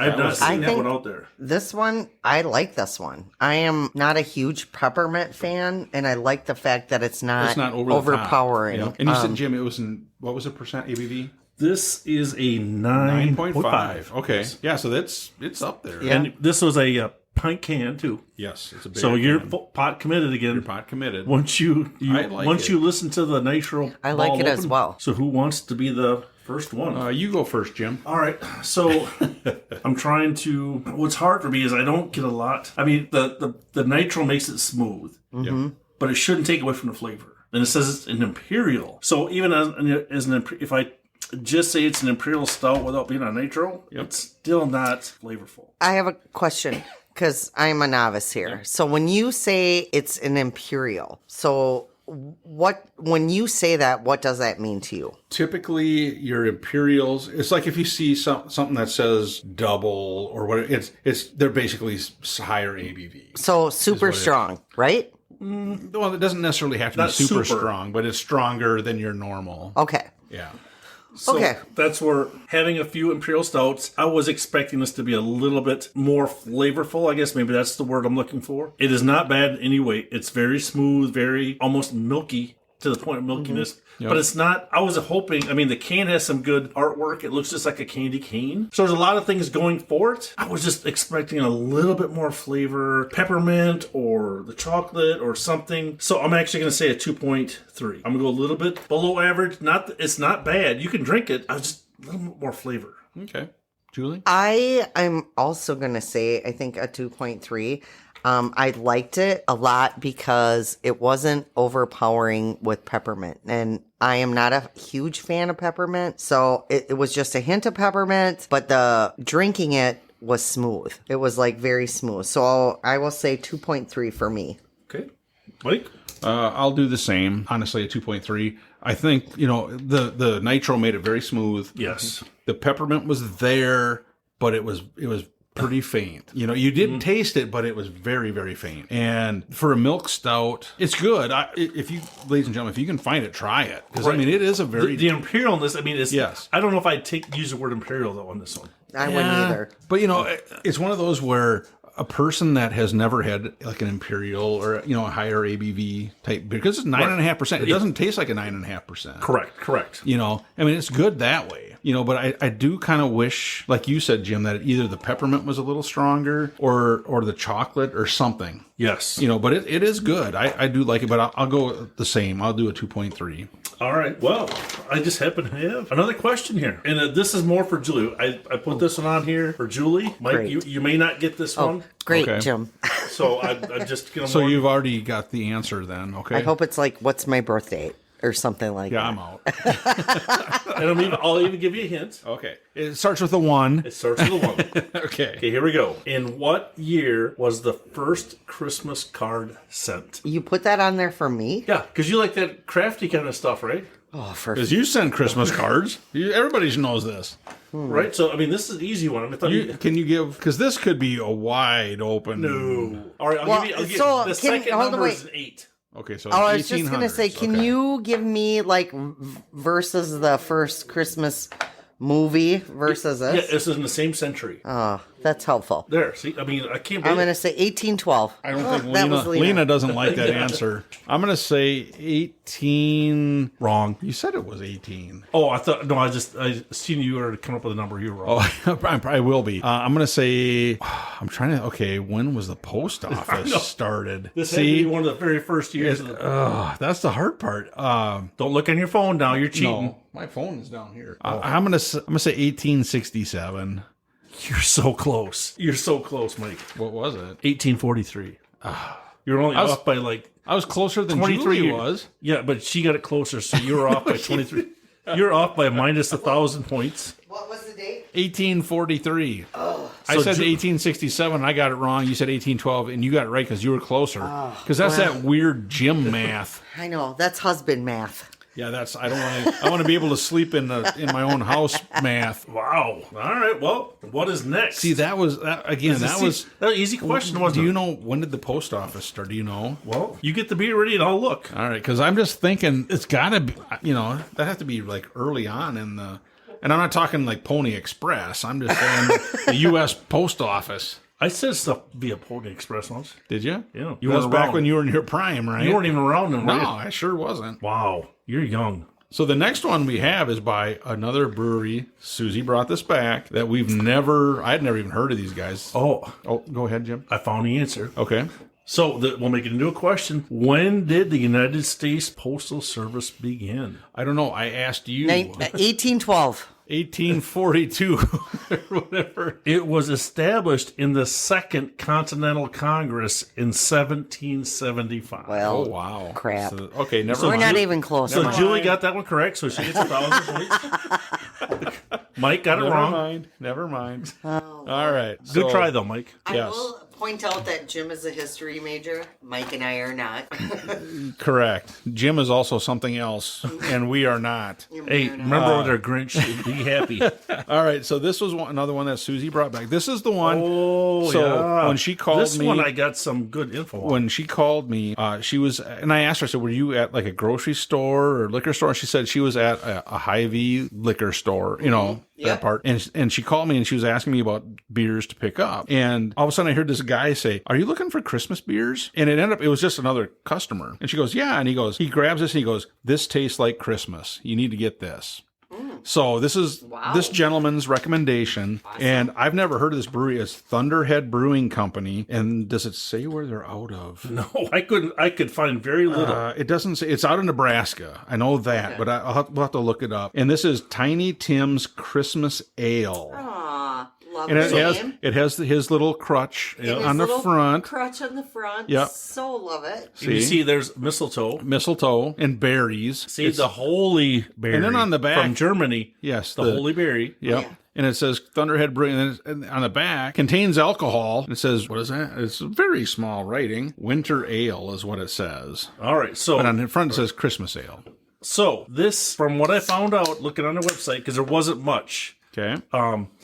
have not seen that one out there. This one, I like this one. I am not a huge peppermint fan, and I like the fact that it's not overpowering. Yeah. And you said, Jim, it was what was the percent ABV? This is a 9.5. Okay. Yeah, so it's up there. Yeah. And this was a pint can, too. Yes, it's a big So you're can. pot committed again. You're pot committed. Once you listen to the Nitro, I like it as well. So who wants to be the first one? You go first, Jim. All right. So I'm trying to. What's hard for me is I don't get a lot. I mean, the Nitro makes it smooth, but it shouldn't take away from the flavor. And it says it's an Imperial. So even as an if I just say it's an Imperial stout without being on Nitro, it's still not flavorful. I have a question. Because I'm a novice here. So when you say it's an Imperial, so when you say that, what does that mean to you? Typically, your Imperials, it's like if you see something that says double or what, they're basically higher ABV. So super strong, right? Well, it doesn't necessarily have to be super strong, but it's stronger than your normal. Okay. Yeah. So that's where having a few Imperial Stouts, I was expecting this to be a little bit more flavorful. I guess maybe that's the word I'm looking for. It is not bad in any way. It's very smooth, very almost milky to the point of milkiness. Mm-hmm. Yep. But it's not, I was hoping, I mean, the can has some good artwork. It looks just like a candy cane. So there's a lot of things going for it. I was just expecting a little bit more flavor, peppermint or the chocolate or something. So I'm actually going to say a 2.3. I'm going to go a little bit below average. It's not bad. You can drink it. I was just a little bit more flavor. Okay. Julie? I'm also going to say, I think a 2.3. I liked it a lot because it wasn't overpowering with peppermint. And I am not a huge fan of peppermint. So it was just a hint of peppermint, but the drinking it was smooth. It was like very smooth. So I will say 2.3 for me. Okay. Mike? I'll do the same. Honestly, a 2.3. I think, the Nitro made it very smooth. Yes. The peppermint was there, but it was pretty faint. You did taste it, but it was very, very faint. And for a milk stout, it's good. If you, ladies and gentlemen, if you can find it, try it. Because, I mean, it is a very... The Imperialness, I mean, it's... Yes. I don't know if I'd use the word Imperial, though, on this one. I wouldn't either. But, it's one of those where a person that has never had, like, an Imperial or, a higher ABV type, because it's 9.5%. It doesn't taste like a 9.5%. Correct. I mean, it's good that way. But I do kind of wish, like you said, Jim, that either the peppermint was a little stronger or the chocolate or something. Yes. But it is good. I do like it, but I'll go the same. I'll do a 2.3. All right. Well, I just happen to have another question here. And this is more for Julie. I put this one on here for Julie. Mike, you may not get this one. Great, Okay. Jim. So I just... So you've already got the answer then, okay? I hope it's like, what's my birth date? Or something like that. Yeah, I'm out. And I'll even give you a hint. Okay. It starts with a 1. It starts with a 1. Okay. Okay, here we go. In what year was the first Christmas card sent? You put that on there for me? Yeah, because you like that crafty kind of stuff, right? Oh, Because you send Christmas cards. Everybody knows this. Right? So, I mean, this is an easy one. I thought Can you give... Because this could be a wide open... No. All right, I'll give you... The second number is an 8. Okay, so I was just going to say, can okay. you give me, like, versus the first Christmas movie versus Yeah, this? this is in the same century. Oh, That's helpful. There, see, I mean, I can't I'm believe going to say 1812. I don't think that was Lena doesn't like that answer. I'm going to say 18. Wrong. You said it was 18. Oh, I thought, no, I seen you already come up with a number. You were wrong. Oh, I will be. I'm going to say, I'm trying to, okay, when was the post office started? This had to be one of the very first years. That's the hard part. Don't look on your phone now. You're cheating. No, my phone is down here. I'm going to say 1867. You're so close. You're so close, Mike. What was it? 1843. You're only off by like I was closer than 23 Julie was. Yeah, but she got it closer, so you were off by 23. You're off by minus 1,000 points. What was the date? 1843. Oh. I said 1867. I got it wrong. You said 1812, and you got it right because you were closer. Because that's that weird gym math. I know. That's husband math. Yeah, that's. I don't want to. I want to be able to sleep in my own house math. Wow. All right. Well, what is next? See, that was again. That was an easy question. Wasn't do you it? know when did the post office start? Do you know? Well, you get the beer ready, and I'll look. All right, because I'm just thinking it's got to be. That has to be like early on in the. And I'm not talking like Pony Express. I'm just saying the U.S. Post Office. I said stuff via Pony Express once. Did you? Yeah. You was back when you were in your prime, right? You weren't even around then, No, were you? I sure wasn't. Wow. You're young. So the next one we have is by another brewery. Susie brought this back that I had never even heard of these guys. Oh, Go ahead, Jim. I found the answer. Okay. So we'll make it into a question. When did the United States Postal Service begin? I don't know. I asked you. 1812. 1842 or whatever. It was established in the Second Continental Congress in 1775. Well, Oh, wow. crap. So, okay, never We're mind. not even close. So Mike. Julie got that one correct, so she gets 1,000 points. Mike got it wrong. Never mind. All right. Good try, though, Mike. I Yes. will point out that Jim is a history major. Mike and I are not. Correct. Jim is also something else, and we are not. Hey, remember over there, Grinch? Be happy. All right, so this was another one that Susie brought back. This is the one. Oh, so yeah. when she called this me, one I got some good info on. when she called me, she was, and I asked her, I said, were you at like a grocery store or liquor store? And she said she was at a Hy-Vee liquor store, that part. And she called me and she was asking me about beers to pick up. And all of a sudden I heard this guy say, are you looking for Christmas beers? And it was just another customer. And she goes, yeah. And he grabs this and he goes, this tastes like Christmas. You need to get this. So this is this gentleman's recommendation, and I've never heard of this brewery. It's Thunderhead Brewing Company, and does it say where they're out of? No, I couldn't. I could find very little. It doesn't say. It's out of Nebraska. I know that, but we'll have to look it up. And this is Tiny Tim's Christmas Ale. Aw, love And the name. it has his little crutch And on the his little front. crutch on the front. Yep. So love it. And you see, there's mistletoe. Mistletoe and berries. See the holy berry. And then on the back- from Germany. Yes, the holy berry. Yep. Yeah. And it says Thunderhead Brewing. And on the back, contains alcohol. It says, what is that? It's very small writing. Winter Ale is what it says. All right, so But on the front, it says Christmas Ale. this, from what I found out looking on their website, because there wasn't much. Okay.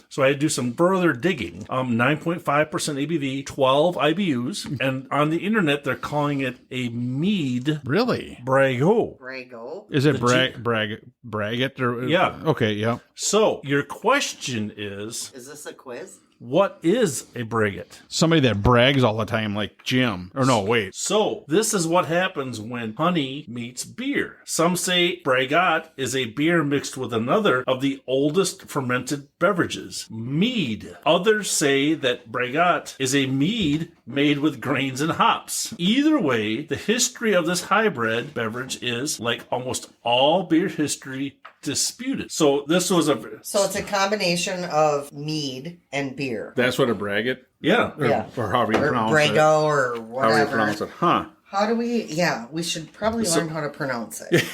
So I had to do some further digging. 9.5% ABV, 12 IBUs, and on the internet they're calling it a mead Really? Brago. Brago. Is it Braggot? Or, Yeah. Okay, yeah. So your question is, Is this a quiz? what is a braggot? Somebody that brags all the time, like Jim. Or no, wait. So this is what happens when honey meets beer. Some say braggot is a beer mixed with another of the oldest fermented beverages, mead. Others say that braggot is a mead made with grains and hops. Either way, the history of this hybrid beverage is, like almost all beer history, disputed. So this was So it's a combination of mead and beer. That's what a Braggot? yeah. Or however you Or pronounce Brago it. or However you whatever. pronounce it. Huh. How do we? Yeah, we should probably learn how to pronounce it.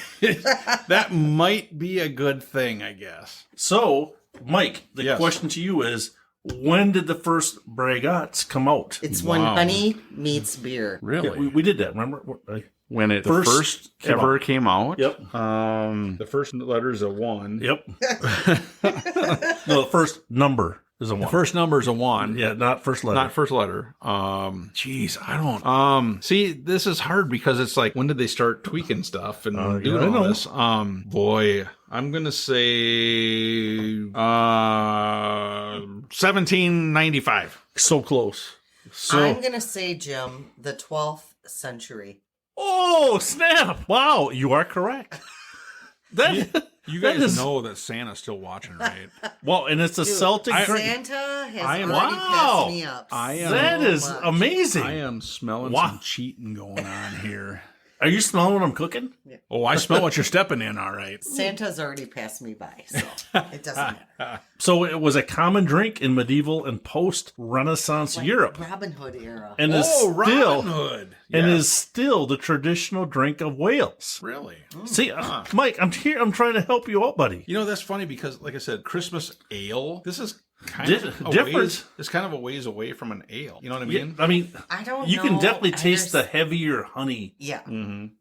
That might be a good thing, I guess. So, Mike, the Yes. question to you is, when did the first braggots come out? It's when Wow. honey meets beer. Really? Yeah, we did that, remember? When it First first came ever out. came out. Yep. The first letter is a 1. Yep. No, the first number is a 1. The first number is a 1. Yeah, not first letter. Not first letter. Geez, I don't. See, this is hard because it's like, when did they start tweaking stuff and doing all this? Boy, I'm gonna say 1795. So close. So I'm gonna say, Jim, the 12th century. oh snap! Wow, you are correct. That You guys know that Santa's still watching, right? well, and it's a Celtic drink. Santa has I am- already Wow. passed me up. I am- That is much. amazing. I am smelling Wow. some cheating going on here. Are you smelling what I'm cooking? Oh, I smell what you're stepping in, all right. Santa's already passed me by, so it doesn't matter. So it was a common drink in medieval and post-Renaissance Europe, Robin Hood era. and is Oh, Robin still Hood. and Yeah. is still the traditional drink of Wales. Really? See, Mike, I'm here. I'm trying to help you out, buddy. You know, that's funny because, like I said, Christmas ale, this is kind Di- of a different. ways, it's kind of a ways away from an ale. You know what I mean? I mean, I don't you know. can definitely I taste the understand- heavier honey. Yeah.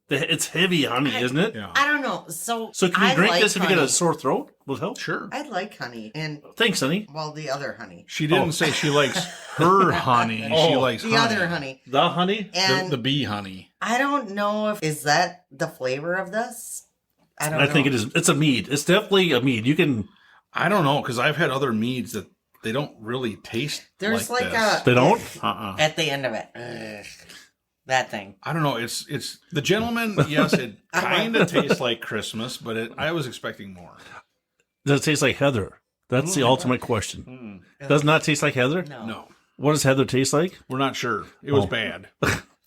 It's heavy honey, isn't it? Yeah. I don't know. So So can you I drink like this if you get a honey. sore throat? Will it help? Sure. I like honey, and Thanks, honey. well, the other honey, She didn't say she likes her honey. She likes the honey. other honey, The honey? and The bee honey. I don't know if is that the flavor of this. I don't. I know. think it is. It's a mead. It's definitely a mead. You can. I don't know, because I've had other meads that they don't really taste There's like this. They don't. at the end of it. Ugh, that thing. I don't know. It's the gentleman. Yes, it kind of tastes like Christmas, but I was expecting more. Does it taste like heather? That's the ultimate question. Does not taste like heather? No, What does heather taste like? we're not sure. It was bad.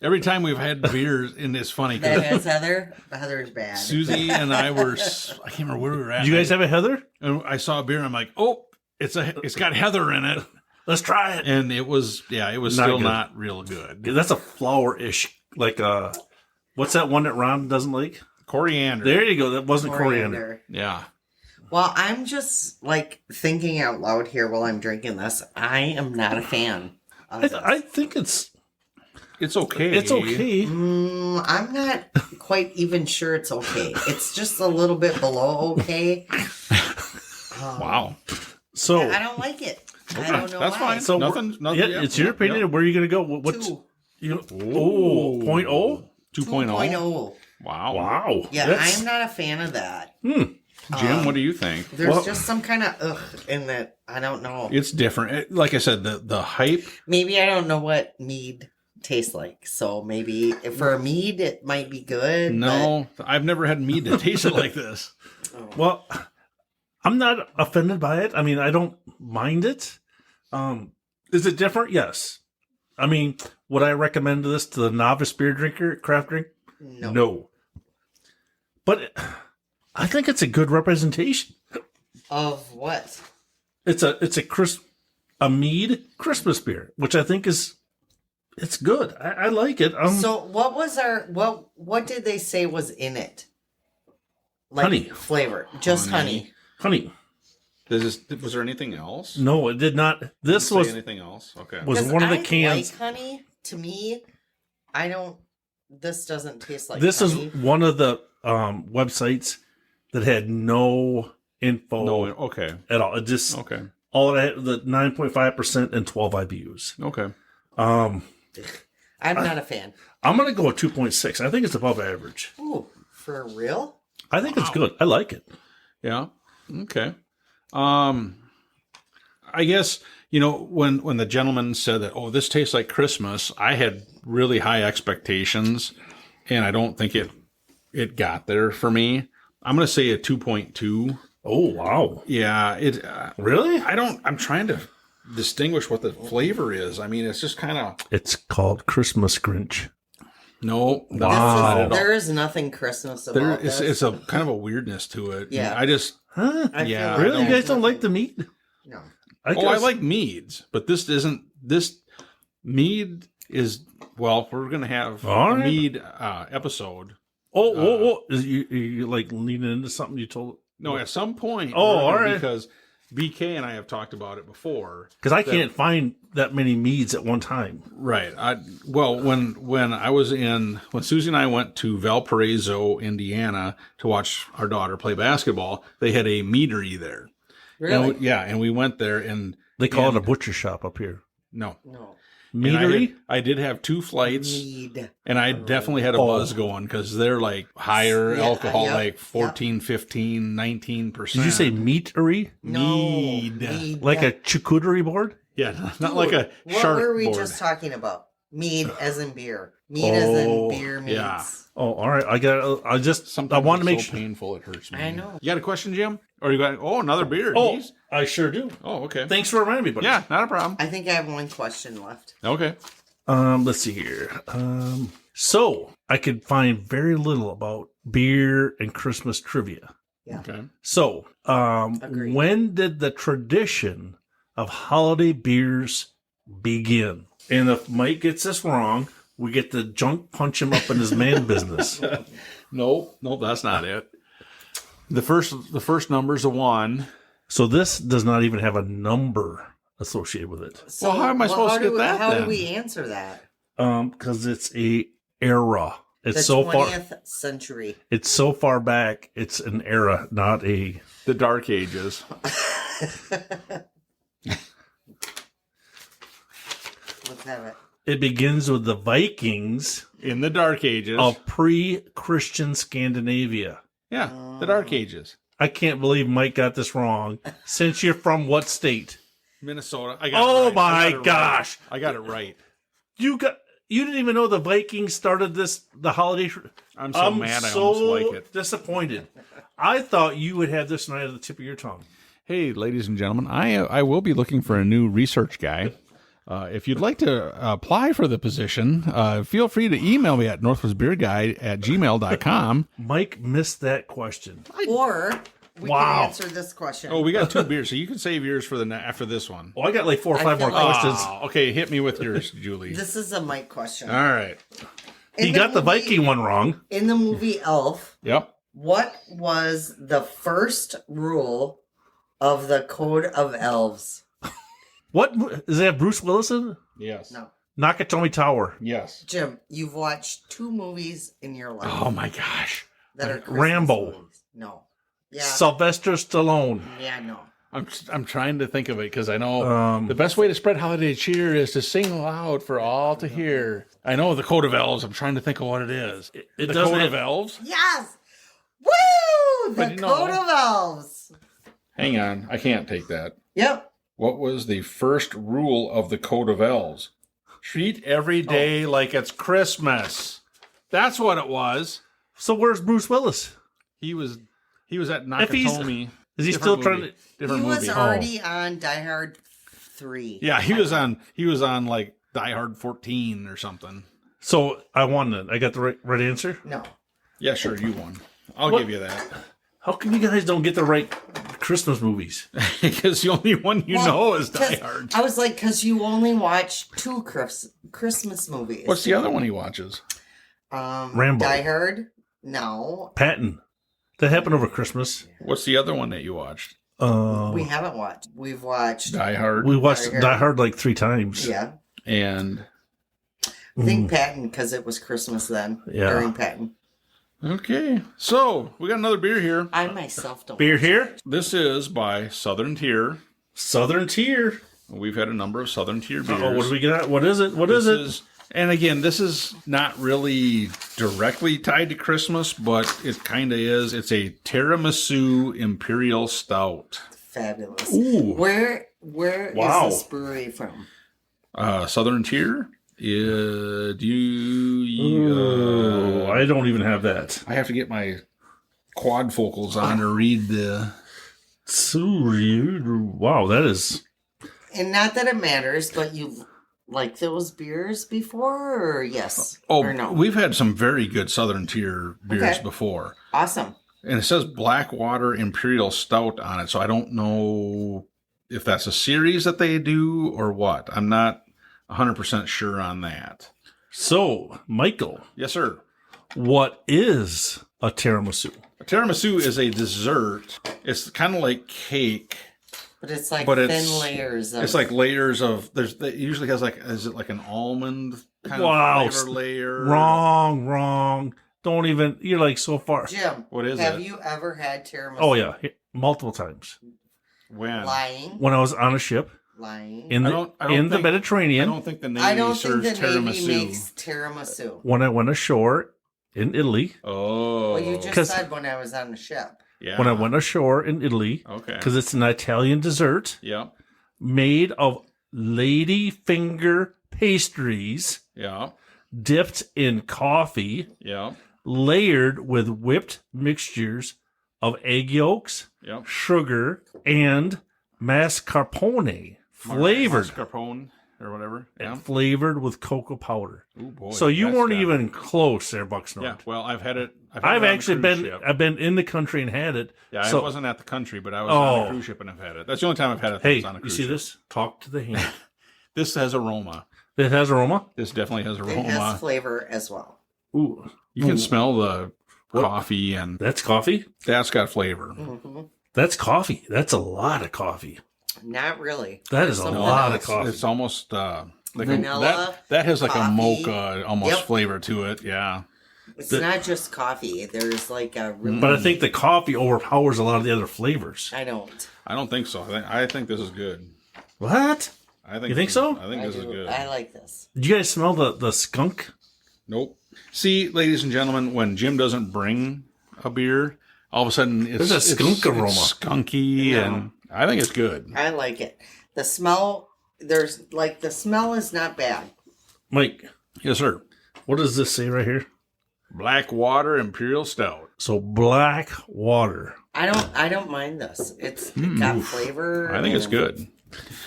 Every time we've had beers, and it's funny That because has heather. The heather is bad. Susie and I were. I can't remember where we were at. Do you guys have a heather? And I saw a beer, and I'm like, oh, it's got heather in it, Let's try it. and it was Not still good. not real good. That's a flour-ish, like what's that one that Ron doesn't like? Coriander. There you go. That wasn't coriander. Yeah. Well, I'm just like thinking out loud here while I'm drinking this. I am not a fan of this. I think it's okay. it's okay. I'm not quite even sure it's okay. It's just a little bit below okay. Wow. So I don't like it. I don't know That's why. fine. So nothing. yeah, it's your opinion. Where are you going to go? What's Two. you? Oh, 0.0? 2.0. 2.0. Wow. Wow. Yeah, That's- I'm not a fan of that. Jim, what do you think? There's just some kind of ugh in that. I don't know. It's different. Like I said, the hype. Maybe I don't know what mead tastes like. So maybe for a mead, it might be good. No, I've never had mead that tasted like this. Well, I'm not offended by it. I mean, I don't mind it. Is it different? Yes. I mean, would I recommend this to the novice beer drinker, craft drink? But No. But I think it's a good representation. Of what? It's a mead Christmas beer, which I think it's good. I like it. So what was what did they say was in it? Like Honey. flavor. Just honey. honey. Was there anything else? No, it did not. This Didn't was say anything else. Okay. was 'Cause one of the I cans. like honey. To me, I don't. This doesn't taste like. This is honey. one of the websites that had no info No. Okay. at all. It just Okay. all it had, the 9.5% and 12 IBUs. Okay. I'm not a fan. I'm gonna go with 2.6. I think it's above average. Ooh, for real? I think it's good. I like it. Yeah. Okay. I guess, when the gentleman said that, oh, this tastes like Christmas, I had really high expectations, and I don't think it got there for me. I'm going to say a 2.2. Oh wow! Yeah. Really? I'm trying to distinguish what the flavor is. I mean, it's just kind of, It's called Christmas Grinch. no. This Wow. there is nothing Christmas about this. It's a kind of a weirdness to it. Yeah. I just, Huh? I feel yeah, like Really? You there's guys don't like the nothing- meat? No. I guess- like meads, but this mead is, well, we're going to have All a right. mead episode. Oh. Is you like leaning into something you told? No, at some point. Oh, we're gonna- all right. Because BK and I have talked about it before. Because I can't find that many meads at one time. Right. When Susie and I went to Valparaiso, Indiana to watch our daughter play basketball, they had a meadery there. Really? And we went there, and They call it a butcher shop up here. No. No. And Meadery? I did have 2 flights, Mead. and I definitely had a buzz going because they're like higher Yeah, alcohol, yep, like 14, 15, 19%. Did you say meatery? No. Mead. Like a charcuterie board? Yeah, not like a What shark were we board. just talking about? Mead as in beer. Mead as in beer meads. yeah. Oh, all right. Sometimes I want to it's make so sure. painful it hurts me. I know. You got a question, Jim? Or you got another beer? Oh, Jeez. I sure do. Oh, okay. Thanks for reminding me, buddy. Yeah, not a problem. I think I have one question left. Okay. Let's see here. So I could find very little about beer and Christmas trivia. Yeah. Okay. So, Agreed. when did the tradition of holiday beers begin? And if Mike gets this wrong, we get to junk punch him up in his man business. Nope, that's not it. The first number's a 1. So this does not even have a number associated with it. So, Well, how am I supposed to get that, How then? do we answer that? Because it's a era. It's The so 20th century. It's so far back. It's an era, not a. The Dark Ages. Let's have it. It begins with the Vikings In the Dark Ages. of pre-Christian Scandinavia. Yeah, the Dark Ages. I can't believe Mike got this wrong. Since you're from what state? Minnesota. I got it Oh right. my I got it right. gosh! I got it right. You didn't even know the Vikings started the holiday. I'm so mad I almost like it. Disappointed. I thought you would have this right at the tip of your tongue. Hey, ladies and gentlemen, I will be looking for a new research guy. If you'd like to apply for the position, feel free to email me at northwoodsbeerguy@gmail.com. Mike missed that question. Or we Wow. can answer this question. Oh, we got 2 beers, so you can save yours for after this one. Oh, I got like 4 or 5 more feel like- questions. Oh, okay, hit me with yours, Julie. This is a Mike question. All right. In He got the movie- Viking one wrong. In the movie Elf, Yep. what was the first rule of the Code of Elves? What is that? Bruce Willis in? Yes. No. Nakatomi Tower. Yes. Jim, you've watched 2 movies in your life Oh my gosh. that are Christmas Rambo. movies. No. Yeah. Sylvester Stallone. Yeah, no. I'm trying to think of it because I know the best way to spread holiday cheer is to sing loud for all to hear. I know the Code of Elves. I'm trying to think of what it is. It The doesn't Code have- of Elves? Yes! Woo! But The you Code know- of Elves. Hang on. I can't take that. Yep. What was the first rule of the Code of Elves? Treat every day like it's Christmas. That's what it was. So where's Bruce Willis? He was at If he's- Nakatomi. Is he Different still movie. trying to? Different He was movie. already on Die Hard 3. Yeah, he was on like Die Hard 14 or something. So I won it. I got the right answer. No. Yeah, sure, you won. I'll What? give you that. How come you guys don't get the right Christmas movies? Because the only one you Well, know is Die 'cause Hard. I was like, because you only watch 2 Christmas movies. What's the other one he watches? Rambo. Die Hard? No. Patton. That happened over Christmas. What's the other one that you watched? We haven't watched. We've watched. Die Hard. We watched Die Hard. Die Hard like 3 times. Yeah. And I think Patton, because it was Christmas then. Yeah. During Patton. okay, so we got another beer here. I myself don't. Beer here. This is by Southern Tier. Southern Tier. We've had a number of Southern Tier beers. Oh, what do we got? What is it? What is it? And again, this is not really directly tied to Christmas, but it kind of is. It's a Tiramisu Imperial Stout. Fabulous. Ooh. Where Wow. is this brewery from? Southern Tier. Do you? Oh, I don't even have that. I have to get my quadfocals on to read the. Wow, that is. And not that it matters, but you like those beers before, or yes? Oh, or no? we've had some very good Southern Tier beers Okay. before. Awesome. And it says Blackwater Imperial Stout on it, so I don't know if that's a series that they do or what. I'm not 100% sure on that. So, Michael, Yes, sir. what is a tiramisu? A tiramisu is a dessert. It's kind of like cake, But it's like but thin it's layers of. It's like layers of. It usually has like, is it like an almond kind Wow. of flavor layer? Wrong. Don't even. You're like so far. Jim, What is have it? you ever had tiramisu? Oh yeah, multiple times. When? Lying. When I was on a ship, Lying. in I the don't in the think- Mediterranean. I don't think the Navy I don't serves think the Navy tiramisu. makes tiramisu. When I went ashore in Italy, Oh, Well, you just 'Cause- said when I was on the ship. yeah. when I went ashore in Italy, Okay. because it's an Italian dessert Yeah. made of lady finger pastries Yeah. dipped in coffee, Yeah. layered with whipped mixtures of egg yolks, Yeah. sugar, and mascarpone, flavored Mascarpone or whatever. Yeah. flavored with cocoa powder. Oh boy. So you that's weren't got- even close there, Bucksnort. Yeah. Well, I've had it. I've I've it on a actually cruise been ship. I've been in the country and had it. Yeah, so, I wasn't at the country, but I was on Oh. a cruise ship and I've had it. That's the only time I've had it. That Hey, was on a you cruise see ship. this? Talk to the hand. This has aroma. It has aroma. This definitely has It aroma. has flavor as well. Ooh, You can smell the What? coffee, and that's coffee. that's got flavor. Hmm. That's coffee. That's a lot of coffee. Not really. That There's is a something lot of else. coffee. It's almost like Vanilla, that has like a coffee. mocha almost Yep. flavor to it. Yeah. It's not just coffee. There's like a really. But I think the coffee overpowers a lot of the other flavors. I don't. I don't think so. I think this is good. What? I think You think so? I think I this is do. good. I like this. Did you guys smell the skunk? Nope. See, ladies and gentlemen, when Jim doesn't bring a beer, all of a sudden it's There's a skunk aroma. It's skunky, No. and I think it's good. I like it. The smell. The smell is not bad. Mike, Yes, sir. what does this say right here? Blackwater Imperial Stout. So black water. I don't mind this. It's got flavor. I think it's and- good.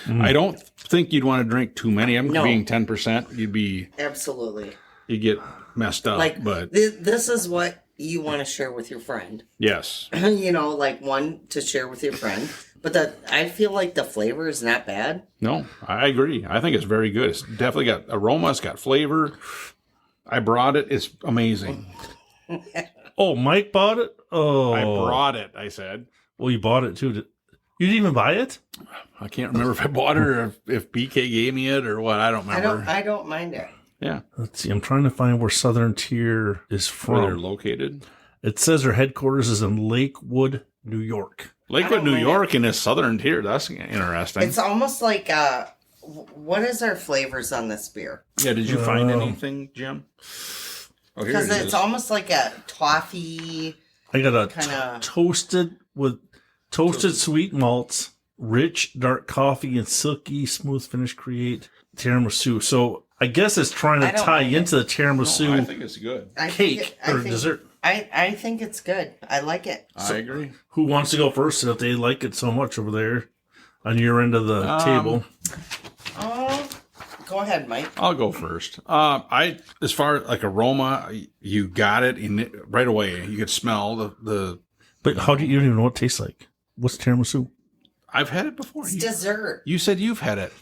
I don't think you'd want to drink too many of them. No. Being 10%, Absolutely. you'd get messed up. Like, but this is what you want to share with your friend. yes, You know, like one to share with your friend. But I feel like the flavor is not bad. no, I agree. I think it's very good. It's definitely got aroma. It's got flavor. I brought it. It's amazing. Oh, Mike bought it? Oh. I brought it. I said. Well, you bought it too. You didn't even buy it? I can't remember if I bought it or if BK gave me it or what. I don't remember. I don't mind it. Yeah, Let's see. I'm trying to find where Southern Tier is where they're from. located. It says their headquarters is in Lakewood, New York. Lakewood, don't New mind York, in this southern tier. That's interesting. It's almost like what is our flavors on this beer? Yeah, did you find anything, Jim? Oh, here Because it it's is. almost like a toffee. I got a Kinda- toasted sweet malts, rich dark coffee, and silky smooth finish create tiramisu. So I guess it's trying I to don't tie like into the tiramisu I think it's good. I think cake it- I or think- dessert. I think it's good. I like it. I agree. Who wants to go first if they like it so much over there on your end of the table? Oh, go ahead, Mike. I'll go first. As far as like aroma, you got it right away. You could smell the. But how do you don't even know what it tastes like? What's tiramisu? I've had it before. It's You, dessert. you said you've had it,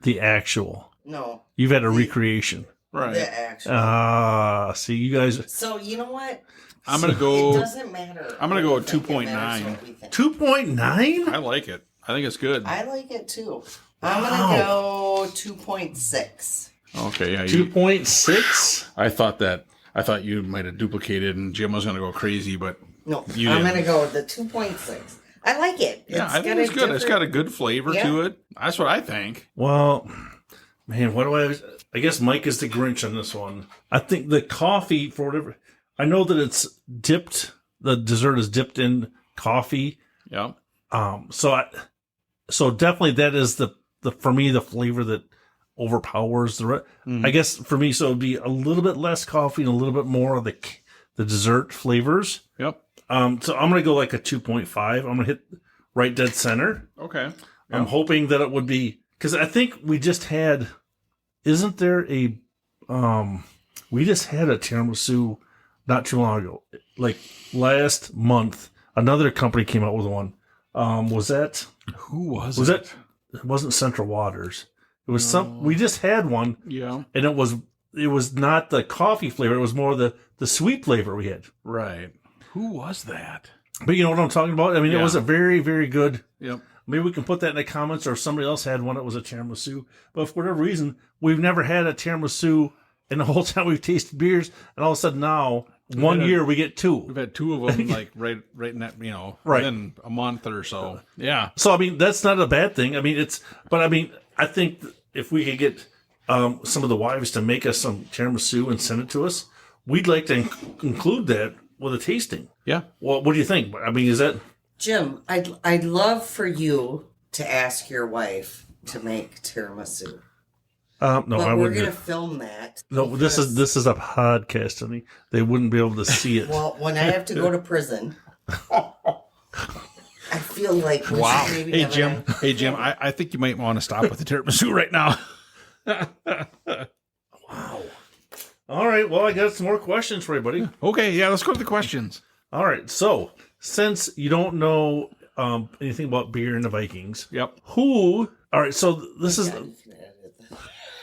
The actual. No, You've had a recreation. right? the actual. See, you guys. So you know what? I'm gonna It go. doesn't matter. I'm gonna go what we with think, it matters 2.9. what we think. 2.9? I like it. I think it's good. I like it too. I'm gonna go 2.6. Okay, yeah. You, 2.6? I thought you might have duplicated, and Jim was gonna go crazy, but No, You I'm didn't. gonna go with the 2.6. I like it. yeah, I think it's good. It's got a good flavor to it. That's what I think. Well, man, what do I guess Mike is the Grinch on this one. I think the coffee, for whatever, I know that it's dipped, the dessert is dipped in coffee. Yeah. So definitely that is the for me, the flavor that overpowers the I guess for me, so it'd be a little bit less coffee and a little bit more of the dessert flavors. Yep. So I'm going to go like a 2.5. I'm going to hit right dead center. Okay. I'm hoping that it would be, because I think we just had, isn't there a, we just had a tiramisu not too long ago. Like last month, another company came out with one. Was that, Who was it wasn't Central Waters. It was we just had one, Yeah. and it was not the coffee flavor. It was more the sweet flavor we had. Right. Who was that? But you know what I'm talking about? I mean, Yeah. it was a very, very good. Yep. Maybe we can put that in the comments, or if somebody else had one that was a tiramisu. But for whatever reason, we've never had a tiramisu in the whole time we've tasted beers. And all of a sudden now, 1 year we get 2. We've had 2 of them, like right in that, Right. within a month or so. Yeah. So, I mean, that's not a bad thing. I mean, I think if we could get some of the wives to make us some tiramisu and send it to us, we'd like to include that with a tasting. Yeah. Well, what do you think? I mean, is that... Jim, I'd love for you to ask your wife to make tiramisu. No, But I we're wouldn't. gonna film that. No, this is a podcast, honey. They wouldn't be able to see it. Well, when I have to go to prison, I feel like we Wow. should maybe Hey, have Jim. Hey, Jim, I think you might want to stop with the tiramisu right now. Wow. All right. Well, I got some more questions for you, buddy. Okay, yeah, let's go to the questions. All right. So, since you don't know anything about beer and the Vikings, Yep. who? All right. So this is God, you can edit that.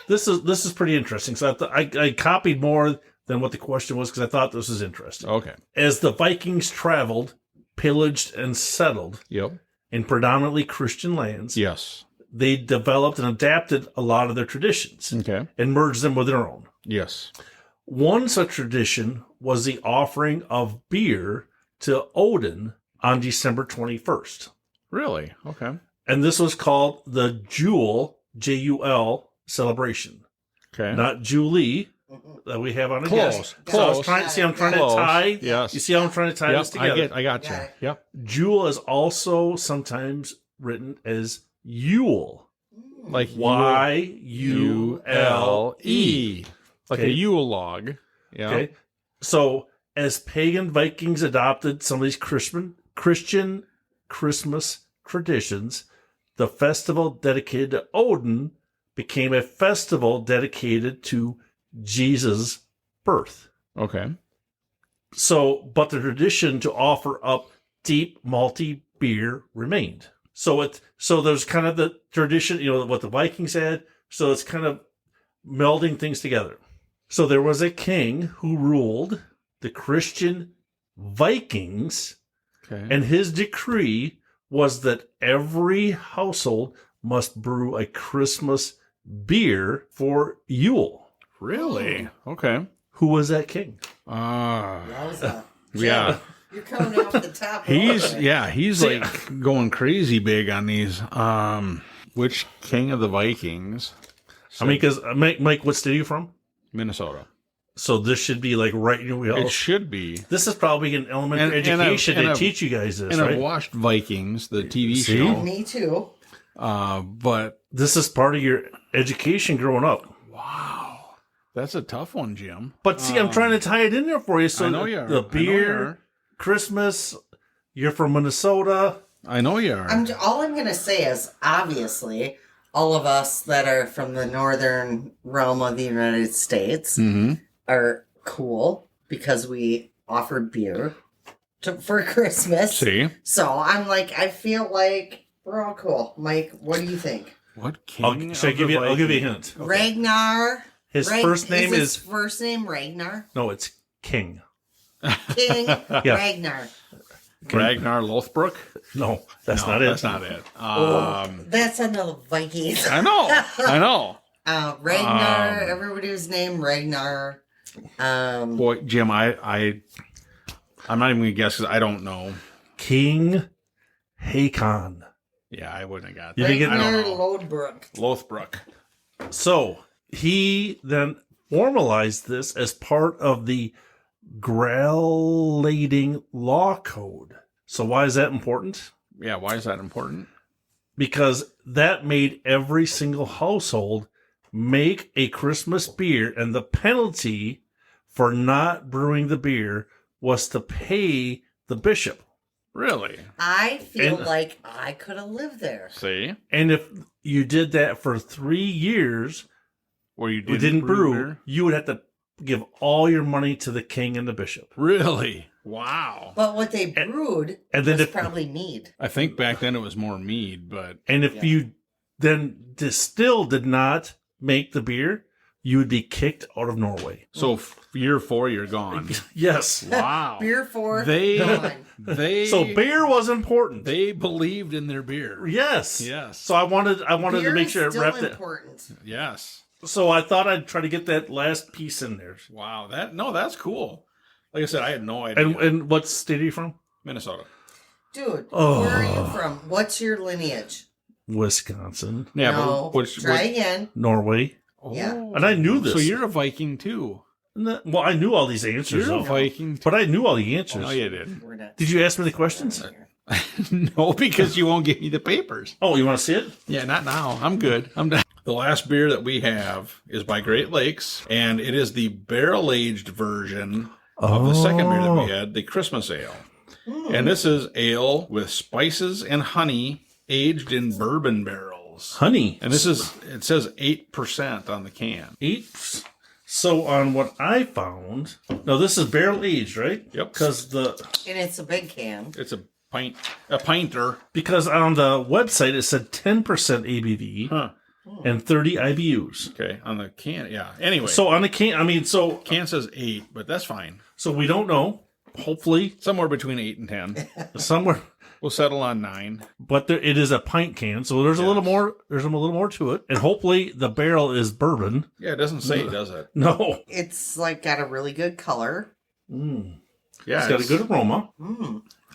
this is pretty interesting. So I copied more than what the question was because I thought this was interesting. Okay. As the Vikings traveled, pillaged, and settled Yep. in predominantly Christian lands, Yes. they developed and adapted a lot of their traditions Okay. and merged them with their own. Yes. One such tradition was the offering of beer to Odin on December 21st. Really? Okay. And this was called the Jule, Jul celebration. Okay. Not Julie that we have on a Close. guest. Close. So I was trying to Close. tie. Yes. You see how I'm trying to tie Yep, this together? I got you. Got it. Yep. Jule is also sometimes written as Yule. Like Y-U-L-E. Like Okay. a Yule log. Yeah. Okay. So as pagan Vikings adopted some of these Christian Christmas traditions, the festival dedicated to Odin became a festival dedicated to Jesus' birth. Okay. So, but the tradition to offer up deep malty beer remained. So there's kind of the tradition, what the Vikings had. So it's kind of melding things together. So there was a king who ruled the Christian Vikings, Okay. and his decree was that every household must brew a Christmas beer for Yule. Really? Okay. Who was that king? Wowza. Yeah. You're coming off the top. He's rope. he's like going crazy big on these. Which king of the Vikings? I mean, because Mike, what state are you from? Minnesota. So this should be like right in your It wheelhouse. should be. This is probably an elementary And education I've- to teach you guys this, And I've right? watched Vikings, the TV See? show. Me too. But This is part of your education growing up. wow, that's a tough one, Jim. But see, I'm trying to tie it in there for you. So I know you are. the I know you beer, are. Christmas, you're from Minnesota. I know you are. All I'm going to say is, obviously, all of us that are from the northern realm of the United States are cool because we offered beer for Christmas. See? So I'm like, I feel like we're all cool. Mike, what do you think? What king? I'll give you a hint. Ragnar. His first name his first name Ragnar? no, it's King. King Ragnar. Ragnar Lothbrok? No, that's No, not it. That's not it. That's another Vikings. I know. I know. Ragnar. Everybody was named Ragnar. Boy, Jim, I'm not even gonna guess because I don't know. King Hakon. Yeah, I wouldn't have got You that. didn't get I Ragnar don't know. Lodbrok. Lothbrok. So he then formalized this as part of the Gralating Law Code. So why is that important? Yeah, why is that important? Because that made every single household make a Christmas beer, and the penalty for not brewing the beer was to pay the bishop. Really? I feel And- like I could have lived there. See? And if you did that for 3 years, Where you didn't brew, beer? you would have to give all your money to the king and the bishop. Really? Wow. But what they brewed and then was if- probably mead. I think back then it was more mead, but And if you then did not make the beer, you would be kicked out of Norway. so year 4 you're gone. Yes. Wow. Beer for They gone. they So beer was important. they believed in their beer. Yes. Yes. So I wanted Beer to make is sure it still wrapped it. important. Yes. So I thought I'd try to get that last piece in there. Wow. That's cool. Like I said, I had no idea. And what state are you from? Minnesota. Dude, Oh. where are you from? What's your lineage? Wisconsin. Yeah, No, but try again. Norway. Yeah. And I knew this. So you're a Viking too. Well, I knew all these answers. You're a though. Viking too. But I knew all the answers. No, you did. We're not. Did you ask me the questions? No, because you won't give me the papers. Oh, you want to see it? Yeah, not now. I'm good. I'm done. The last beer that we have is by Great Lakes, and it is the barrel-aged version of the second beer that we had, the Christmas Ale. And this is ale with spices and honey aged in bourbon barrels. Honey. And this is, it says 8% on the can. 8. So on what I found, no, this is barrel aged, right? Yep. Because And it's a big can. It's a pinter. because on the website it said 10% ABV Huh. and 30 IBUs. Okay, on the can, yeah. Anyway, So on the can, can says 8, but that's fine. so we don't know. Hopefully, Somewhere between 8 and 10. somewhere, We'll settle on 9. but it is a pint can, so there's a little more. There's a little more to it, and hopefully the barrel is bourbon. Yeah, it doesn't say, does it? No, It's like got a really good color. Yeah, it's got a good aroma.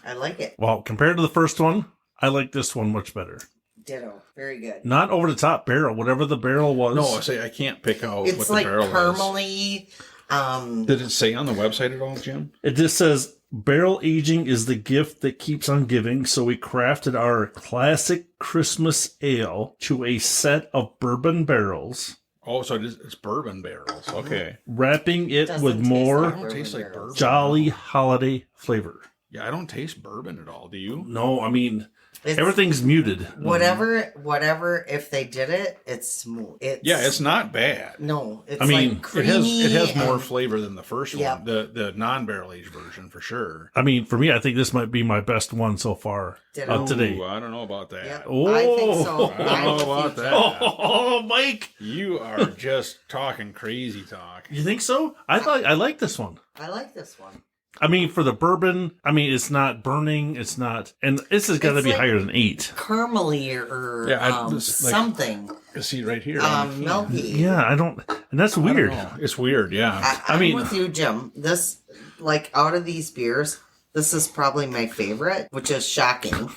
I like it. Well, compared to the first one, I like this one much better. Ditto. Very good. Not over the top barrel, whatever the barrel was. No, I say I can't pick out what It's the like barrel is. caramely. Did it say on the website at all, Jim? It just says barrel aging is the gift that keeps on giving. So we crafted our classic Christmas ale to a set of bourbon barrels, Oh, so it's bourbon barrels. Okay. wrapping it Doesn't with taste more like It bourbon tastes like barrels. bourbon. jolly holiday flavor. Yeah, I don't taste bourbon at all. Do you? No, I mean, It's- everything's muted. Whatever. If they did it, it's smooth. Yeah, it's not bad. no. It's I mean, like It creamy. has more and- flavor than the first Yeah. one, the non-barrel aged version for sure. I mean, for me, I think this might be my best one so far Ditto. today. Ooh, I don't know about that. Yep, Oh. I think so. I don't know about that. Oh, Mike, You are just talking crazy talk. you think so? I like this one. I like this one. I mean, for the bourbon, I mean, it's not burning. It's not, and this has got to It's be like- higher than 8. Caramely or Yeah, this, like- something. You see right here. Milky. Yeah, I don't, and that's weird. It's weird, yeah. I'm mean- with you, Jim. This, like, out of these beers, this is probably my favorite, which is shocking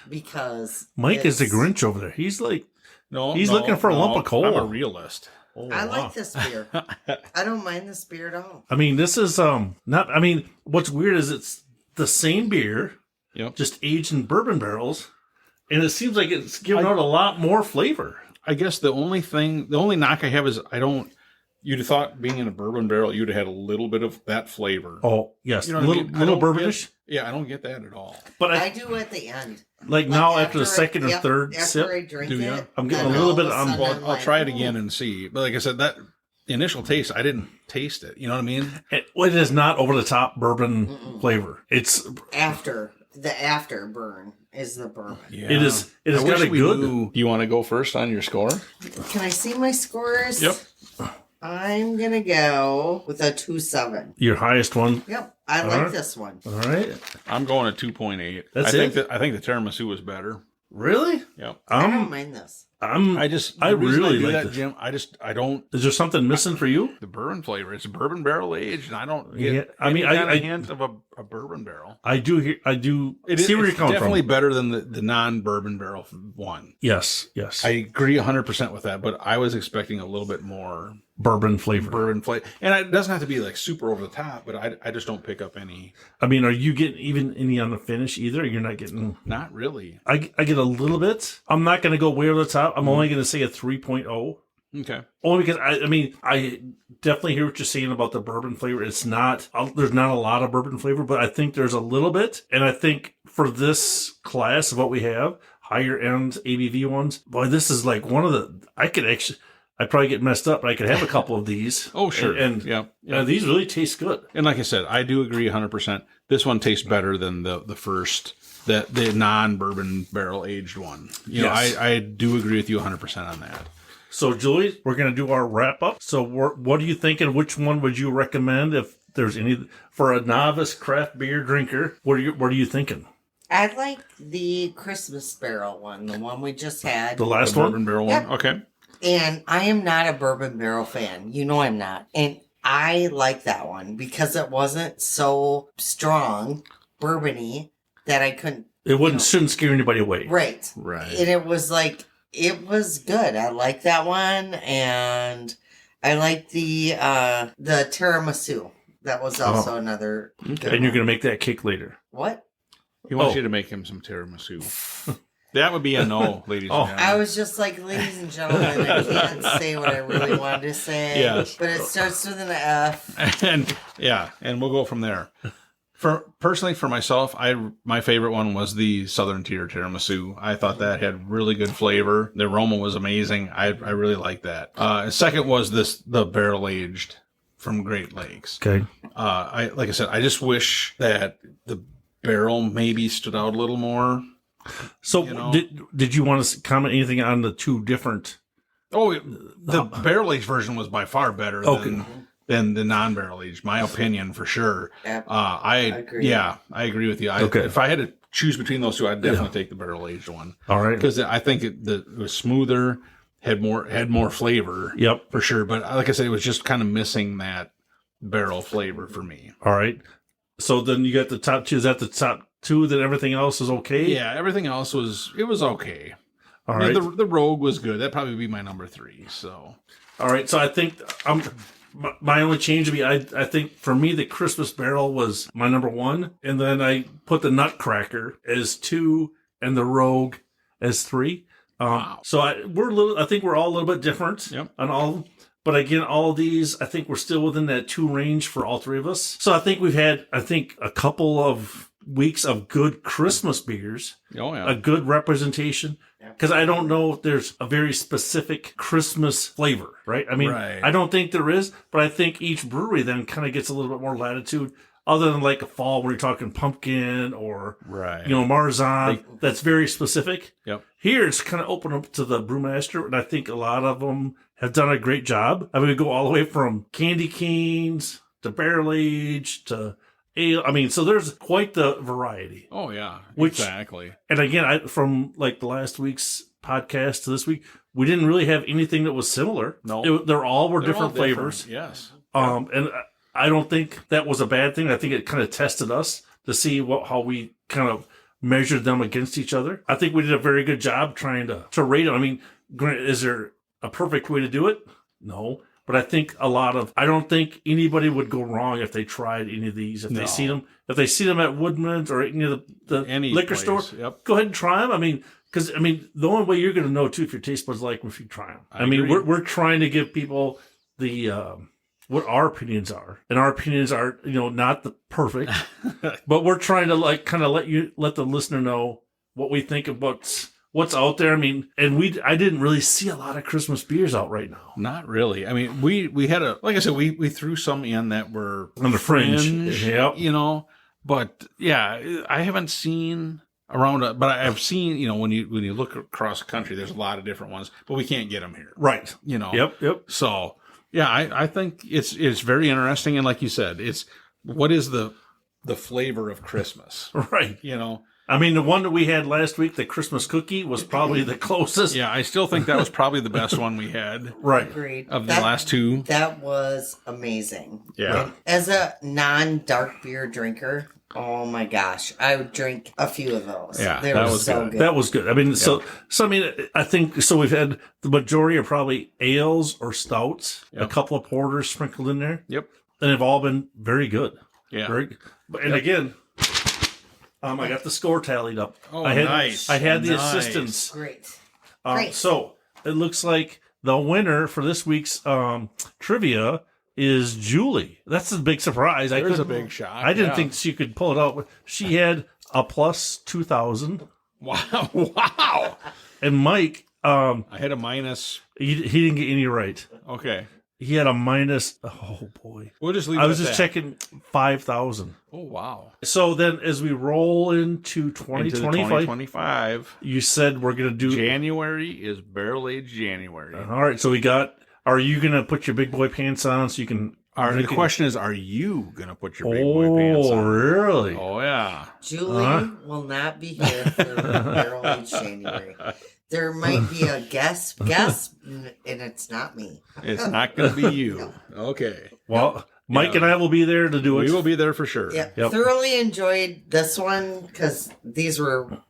because Mike is the it's- Grinch over there. He's like, No, He's looking for a lump of coal. I'm a realist. oh, I wow. like this beer. I don't mind this beer at all. I mean, this is not. I mean, what's weird is it's the same beer, Yep. just aged in bourbon barrels, and it seems like it's giving out a lot more flavor. I guess the only knock I have is you'd have thought being in a bourbon barrel, you'd have had a little bit of that flavor. Oh yes, You know what I little mean? I little don't bourbonish. Yeah, I don't get that at all. But I I do at the end. like now after the second or yep, third after sip. I drink Do ya? it, I'm getting then a little all bit of on- sudden Well, I'm I'll like, try it "Ooh." again and see. But like I said, that the initial taste, I didn't taste it. You know what I mean? It is not over the top bourbon flavor. It's After the after burn is the bourbon. Yeah. it is it has I got wish a we good. knew. Do you want to go first on your score? Can I see my scores? Yep. I'm gonna go with a 2.7. Your highest one. Yep, I All like right. this one. All right. I'm going at 2.8. That's I think it? I think the tiramisu was better. Really? Yep. I don't mind this. I I really do like that, this. Jim. I don't Is there something missing for you? the bourbon flavor. It's bourbon barrel aged, and I don't get Yeah, I mean, any kind of I hint of a bourbon barrel. I do hear. I do It is see where you're it's coming definitely from. better than the non-bourbon barrel one. Yes. Yes. I agree 100% with that, but I was expecting a little bit more Bourbon flavor. bourbon flavor, and it doesn't have to be like super over the top. But I just don't pick up any. I mean, are you getting even any on the finish either? You're not getting. Not really. I get a little bit. I'm not going to go way over the top. I'm only going to say a 3.0. Okay. Only because I mean, I definitely hear what you're saying about the bourbon flavor. It's not, there's not a lot of bourbon flavor, but I think there's a little bit. And I think for this class of what we have, higher end ABV ones, boy, this is like one of the, I'd probably get messed up, but I could have a couple of these. Oh, sure. And yeah. these really taste good. And like I said, I do agree 100%. This one tastes better than the first, the non-bourbon barrel aged one. You know, Yes. I do agree with you 100% on that. So, Julie, we're going to do our wrap up. So, what are you thinking? Which one would you recommend if there's any for a novice craft beer drinker? What are you thinking? I like the Christmas barrel one, the one we just had. The last The one? bourbon barrel Yep. one? Okay. And I am not a bourbon barrel fan. You know I'm not. And I like that one because it wasn't so strong, bourbony, that I couldn't. Shouldn't scare anybody away. Right. Right. And it was like, it was good. I like that one. And I like the tiramisu. That was also another good And you're one. going to make that cake later. What? He wants Oh. you to make him some tiramisu. That would be a no, ladies and I gentlemen. was just like, ladies and gentlemen, I can't say what I really wanted to say. Yes. But it starts with an F. And we'll go from there. Personally, for myself, my favorite one was the Southern Tier tiramisu. I thought that had really good flavor. The aroma was amazing. I really liked that. Second was the barrel aged from Great Lakes. Okay. Like I said, I just wish that the barrel maybe stood out a little more. So You know? did you want to comment anything on the two different? Oh, the barrel aged version was by far better than the non-barrel aged. My opinion, for sure. Yep. I agree. I agree with you. Okay. If I had to choose between those two, I'd definitely take the barrel aged one All right. because I think it was smoother, had more flavor. Yep. For sure. But like I said, it was just kind of missing that barrel flavor for me. All right. So then you got the top two. Is that the top two? That everything else is okay? Yeah, everything else was okay. All I mean, right. the Rogue was good. That'd probably be my number 3. So All right. So I think my only change would be I think for me the Christmas barrel was my number 1, and then I put the Nut Cracker as 2 and the Rogue as 3. Wow. So I think we're all a little bit different on all of them. But again, all of these, I think we're still within that 2 range for all 3 of us. So I think we've had, a couple of weeks of good Christmas beers, oh yeah, a good representation. Because I don't know if there's a very specific Christmas flavor, right? I mean, Right. I don't think there is, but I think each brewery then kind of gets a little bit more latitude, other than like a fall where you're talking pumpkin or, right. Marzipan. That's very specific. Yep. Here, it's kind of open up to the brewmaster, and I think a lot of them have done a great job. I mean, we go all the way from candy canes to barrel age to ale. I mean, so there's quite the variety. Oh yeah, Which- exactly. And again, from like the last week's podcast to this week, we didn't really have anything that was similar. No. They're all were They're all different flavors. Yes. And I don't think that was a bad thing. I think it kind of tested us to see how we kind of measured them against each other. I think we did a very good job trying to rate them. I mean, is there a perfect way to do it? No. But I think I don't think anybody would go wrong if they tried any of these. If No. they see them at Woodman's or any of the Any liquor place, store, yep. go ahead and try them. I mean, because the only way you're going to know too if your taste buds like them if you try them. I mean, agree. we're trying to give people the what our opinions are, and our opinions are not the perfect, but we're trying to let the listener know what we think of what's out there. I mean, and I didn't really see a lot of Christmas beers out right now. Not really. I mean, we had like I said, we threw some in that were On the fringe. Yep. But yeah, I haven't seen around, but I've seen, when you look across the country, there's a lot of different ones, but we can't get them here. Right. Yep. So yeah, I think it's very interesting. And like you said, what is the flavor of Christmas? Right. I mean, the one that we had last week, the Christmas cookie, was probably the closest. Yeah, I still think that was probably the best one we had Right. Agreed. of the last 2. That was amazing. Yeah. And as a non-dark beer drinker, oh my gosh, I would drink a few of those. Yeah, they that were was so good. good. That was good. I mean, so I mean, I think so. We've had the majority are probably ales or stouts, a couple of porters sprinkled in there. Yep. And they've all been very good. Yeah. And again, I got the score tallied up. Oh, nice. I had the Nice. assistants. Great. Great. So it looks like the winner for this week's trivia is Julie. That's a big surprise. There's a big shock. I didn't yeah. think she could pull it out. She had a plus 2,000. Wow. Wow. And Mike, I had a minus. he didn't get any right. Okay. He had a minus. Oh boy! We'll just leave I it was at just that. checking 5,000. Oh, wow. So then, as we roll into Into the 2025, 2025. you said we're gonna do. January is barrel aged January. All right. So we got. Are you gonna put your big boy pants on so you can? The question is, are you going to put your big boy pants Oh, on? really? Oh, yeah. Julie will not be here for Barrel Age January. There might be a guess, and it's not me. It's not going to be you. Okay. Well, Mike and I will be there to do it. We will be there for sure. Yeah, Yep. thoroughly enjoyed this one because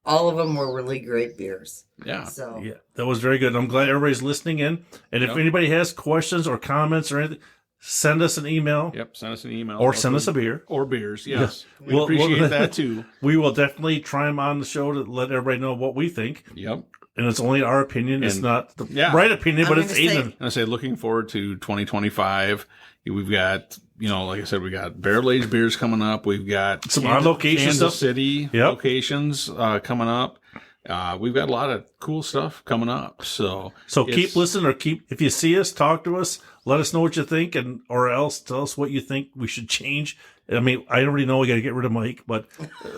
all of them were really great beers. Yeah. So Yeah, that was very good. I'm glad everybody's listening in. And if anybody has questions or comments or anything, send us an email. Yep. Send us an email. Or send us a beer. Or beers. Yes. We We'll- appreciate we'll- that too. We will definitely try them on the show to let everybody know what we think. Yep. And it's only our opinion. It's And- not the yeah. right opinion, but I'm it's gonna say- Aiden. I say looking forward to 2025. We've got, like I said, we got barrel aged beers coming up. We've got Some on location Kansas stuff. City Yep. locations coming up. We've got a lot of cool stuff coming up. So Keep listening or if you see us, talk to us, let us know what you think, or else tell us what you think we should change. I mean, I already know we got to get rid of Mike, but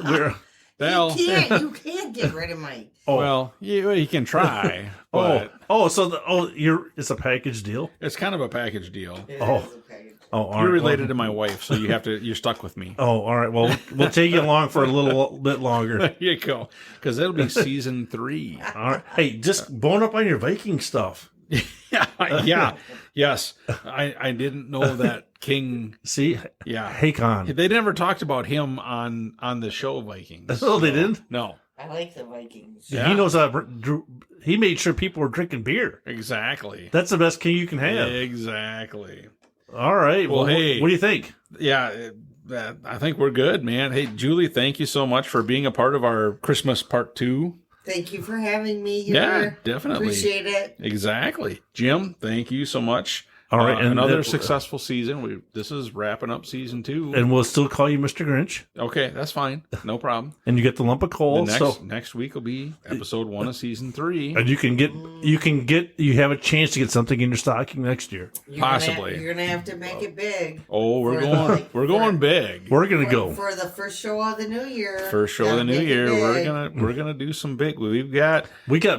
we're. you can't get rid of Mike. Well, you can try. But It's a package deal. it's kind of a package deal. It Oh. is okay. Oh, all You're right, related well- to my wife, so you're stuck with me. Oh, all right. Well, we'll take you along for a little bit longer. There you go. Because it'll be season 3. All right. Hey, just bone up on your Viking stuff. Yeah. Yes. I didn't know that King. See? Yeah. Hakon. They never talked about him on the show Vikings. Oh, they didn't? No. I like the Vikings. Yeah. He knows he made sure people were drinking beer. Exactly. That's the best king you can have. Exactly. All right. Well, Well, hey. what do you think? Yeah. I think we're good, man. Hey, Julie, thank you so much for being a part of our Christmas part 2. Thank you for having me here. Yeah, definitely. Appreciate it. Exactly. Jim, thank you so much. All right, and another successful season. This is wrapping up season 2. And we'll still call you Mr. Grinch. Okay, that's fine. No problem. And you get the lump of coal. Next week will be episode 1 of season 3. And you have a chance to get something in your stocking next year. Possibly. You're gonna have to make it big. Oh, we're going big. We're gonna go for the first show of the new year. First show of the new Gotta make it year. big. We're gonna do some big. We've got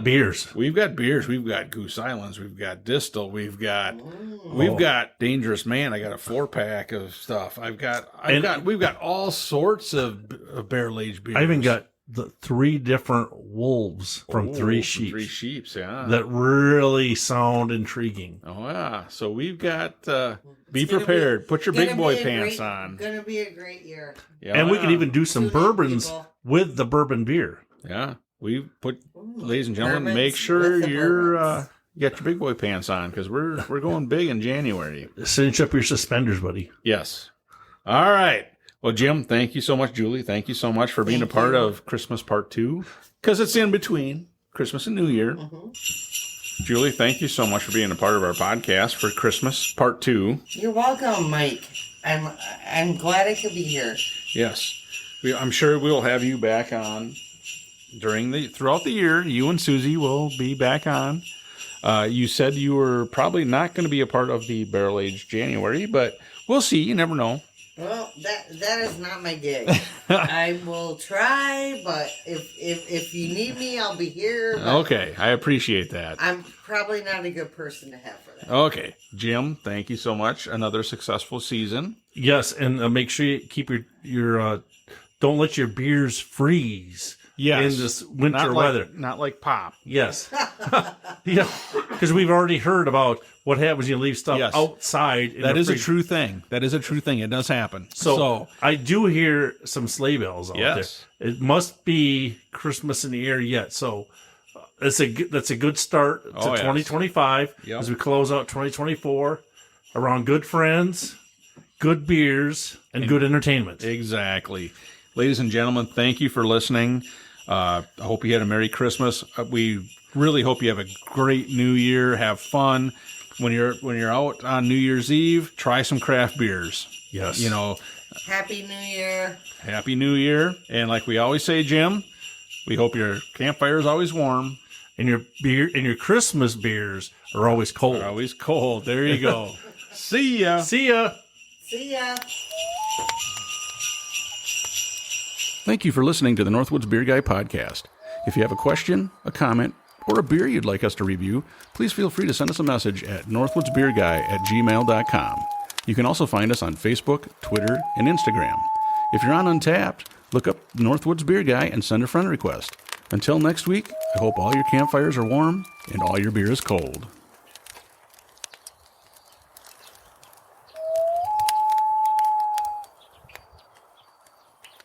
beers. We've got beers. We've got Goose Islands. We've got Distil. We've got Dangerous Man. I got a 4-pack of stuff. we've got all sorts of barrel aged beers. I even got the 3 different wolves from 3 sheep. 3 sheeps, yeah. That really sound intriguing. Oh yeah. So we've got. Be prepared. Put your big boy pants on. Gonna be a great year. Yeah, And we can even do some Tune in, bourbons people. with the bourbon beer. Yeah, ladies and gentlemen, Bourbons make sure with the you bourbons. get your big boy pants on because we're going big in January. Cinch up your suspenders, buddy. Yes. All right. Well, Jim, thank you so much. Julie, thank you so much for being a part of Christmas Part 2 because it's in between Christmas and New Year. Julie, thank you so much for being a part of our podcast for Christmas Part 2. You're welcome, Mike. I'm glad I could be here. Yes. I'm sure we'll have you back on throughout the year. You and Susie will be back on. You said you were probably not going to be a part of the Barrel Age January, but we'll see. You never know. Well, that is not my gig. I will try, but if you need me, I'll be here. But Okay, I appreciate that. I'm probably not a good person to have for that. Okay, Jim, thank you so much. Another successful season. Yes, and make sure you keep your don't let your beers freeze. Yes. In this winter Not weather. Not like pop. Yes. Because we've already heard about what happens when you leave stuff Yes. outside. That is a true thing. That is a true thing. It does happen. So I do hear some sleigh bells out Yes. there. It must be Christmas in the air yet. So that's a good start to Oh, yes. 2025 Yep. as we close out 2024 around good friends, good beers, and good entertainment. Exactly. Ladies and gentlemen, thank you for listening. I hope you had a Merry Christmas. We really hope you have a great New Year. Have fun. When you're out on New Year's Eve, try some craft beers. Yes. Happy New Year. Happy New Year. And like we always say, Jim, we hope your campfire is always warm. And your beer and your Christmas beers are always cold. They're always cold. There you go. See ya. See ya. See ya. Thank you for listening to the Northwoods Beer Guy podcast. If you have a question, a comment, or a beer you'd like us to review, please feel free to send us a message at northwoodsbeerguy@gmail.com. You can also find us on Facebook, Twitter, and Instagram. If you're on Untappd, look up Northwoods Beer Guy and send a friend request. Until next week, I hope all your campfires are warm and all your beer is cold.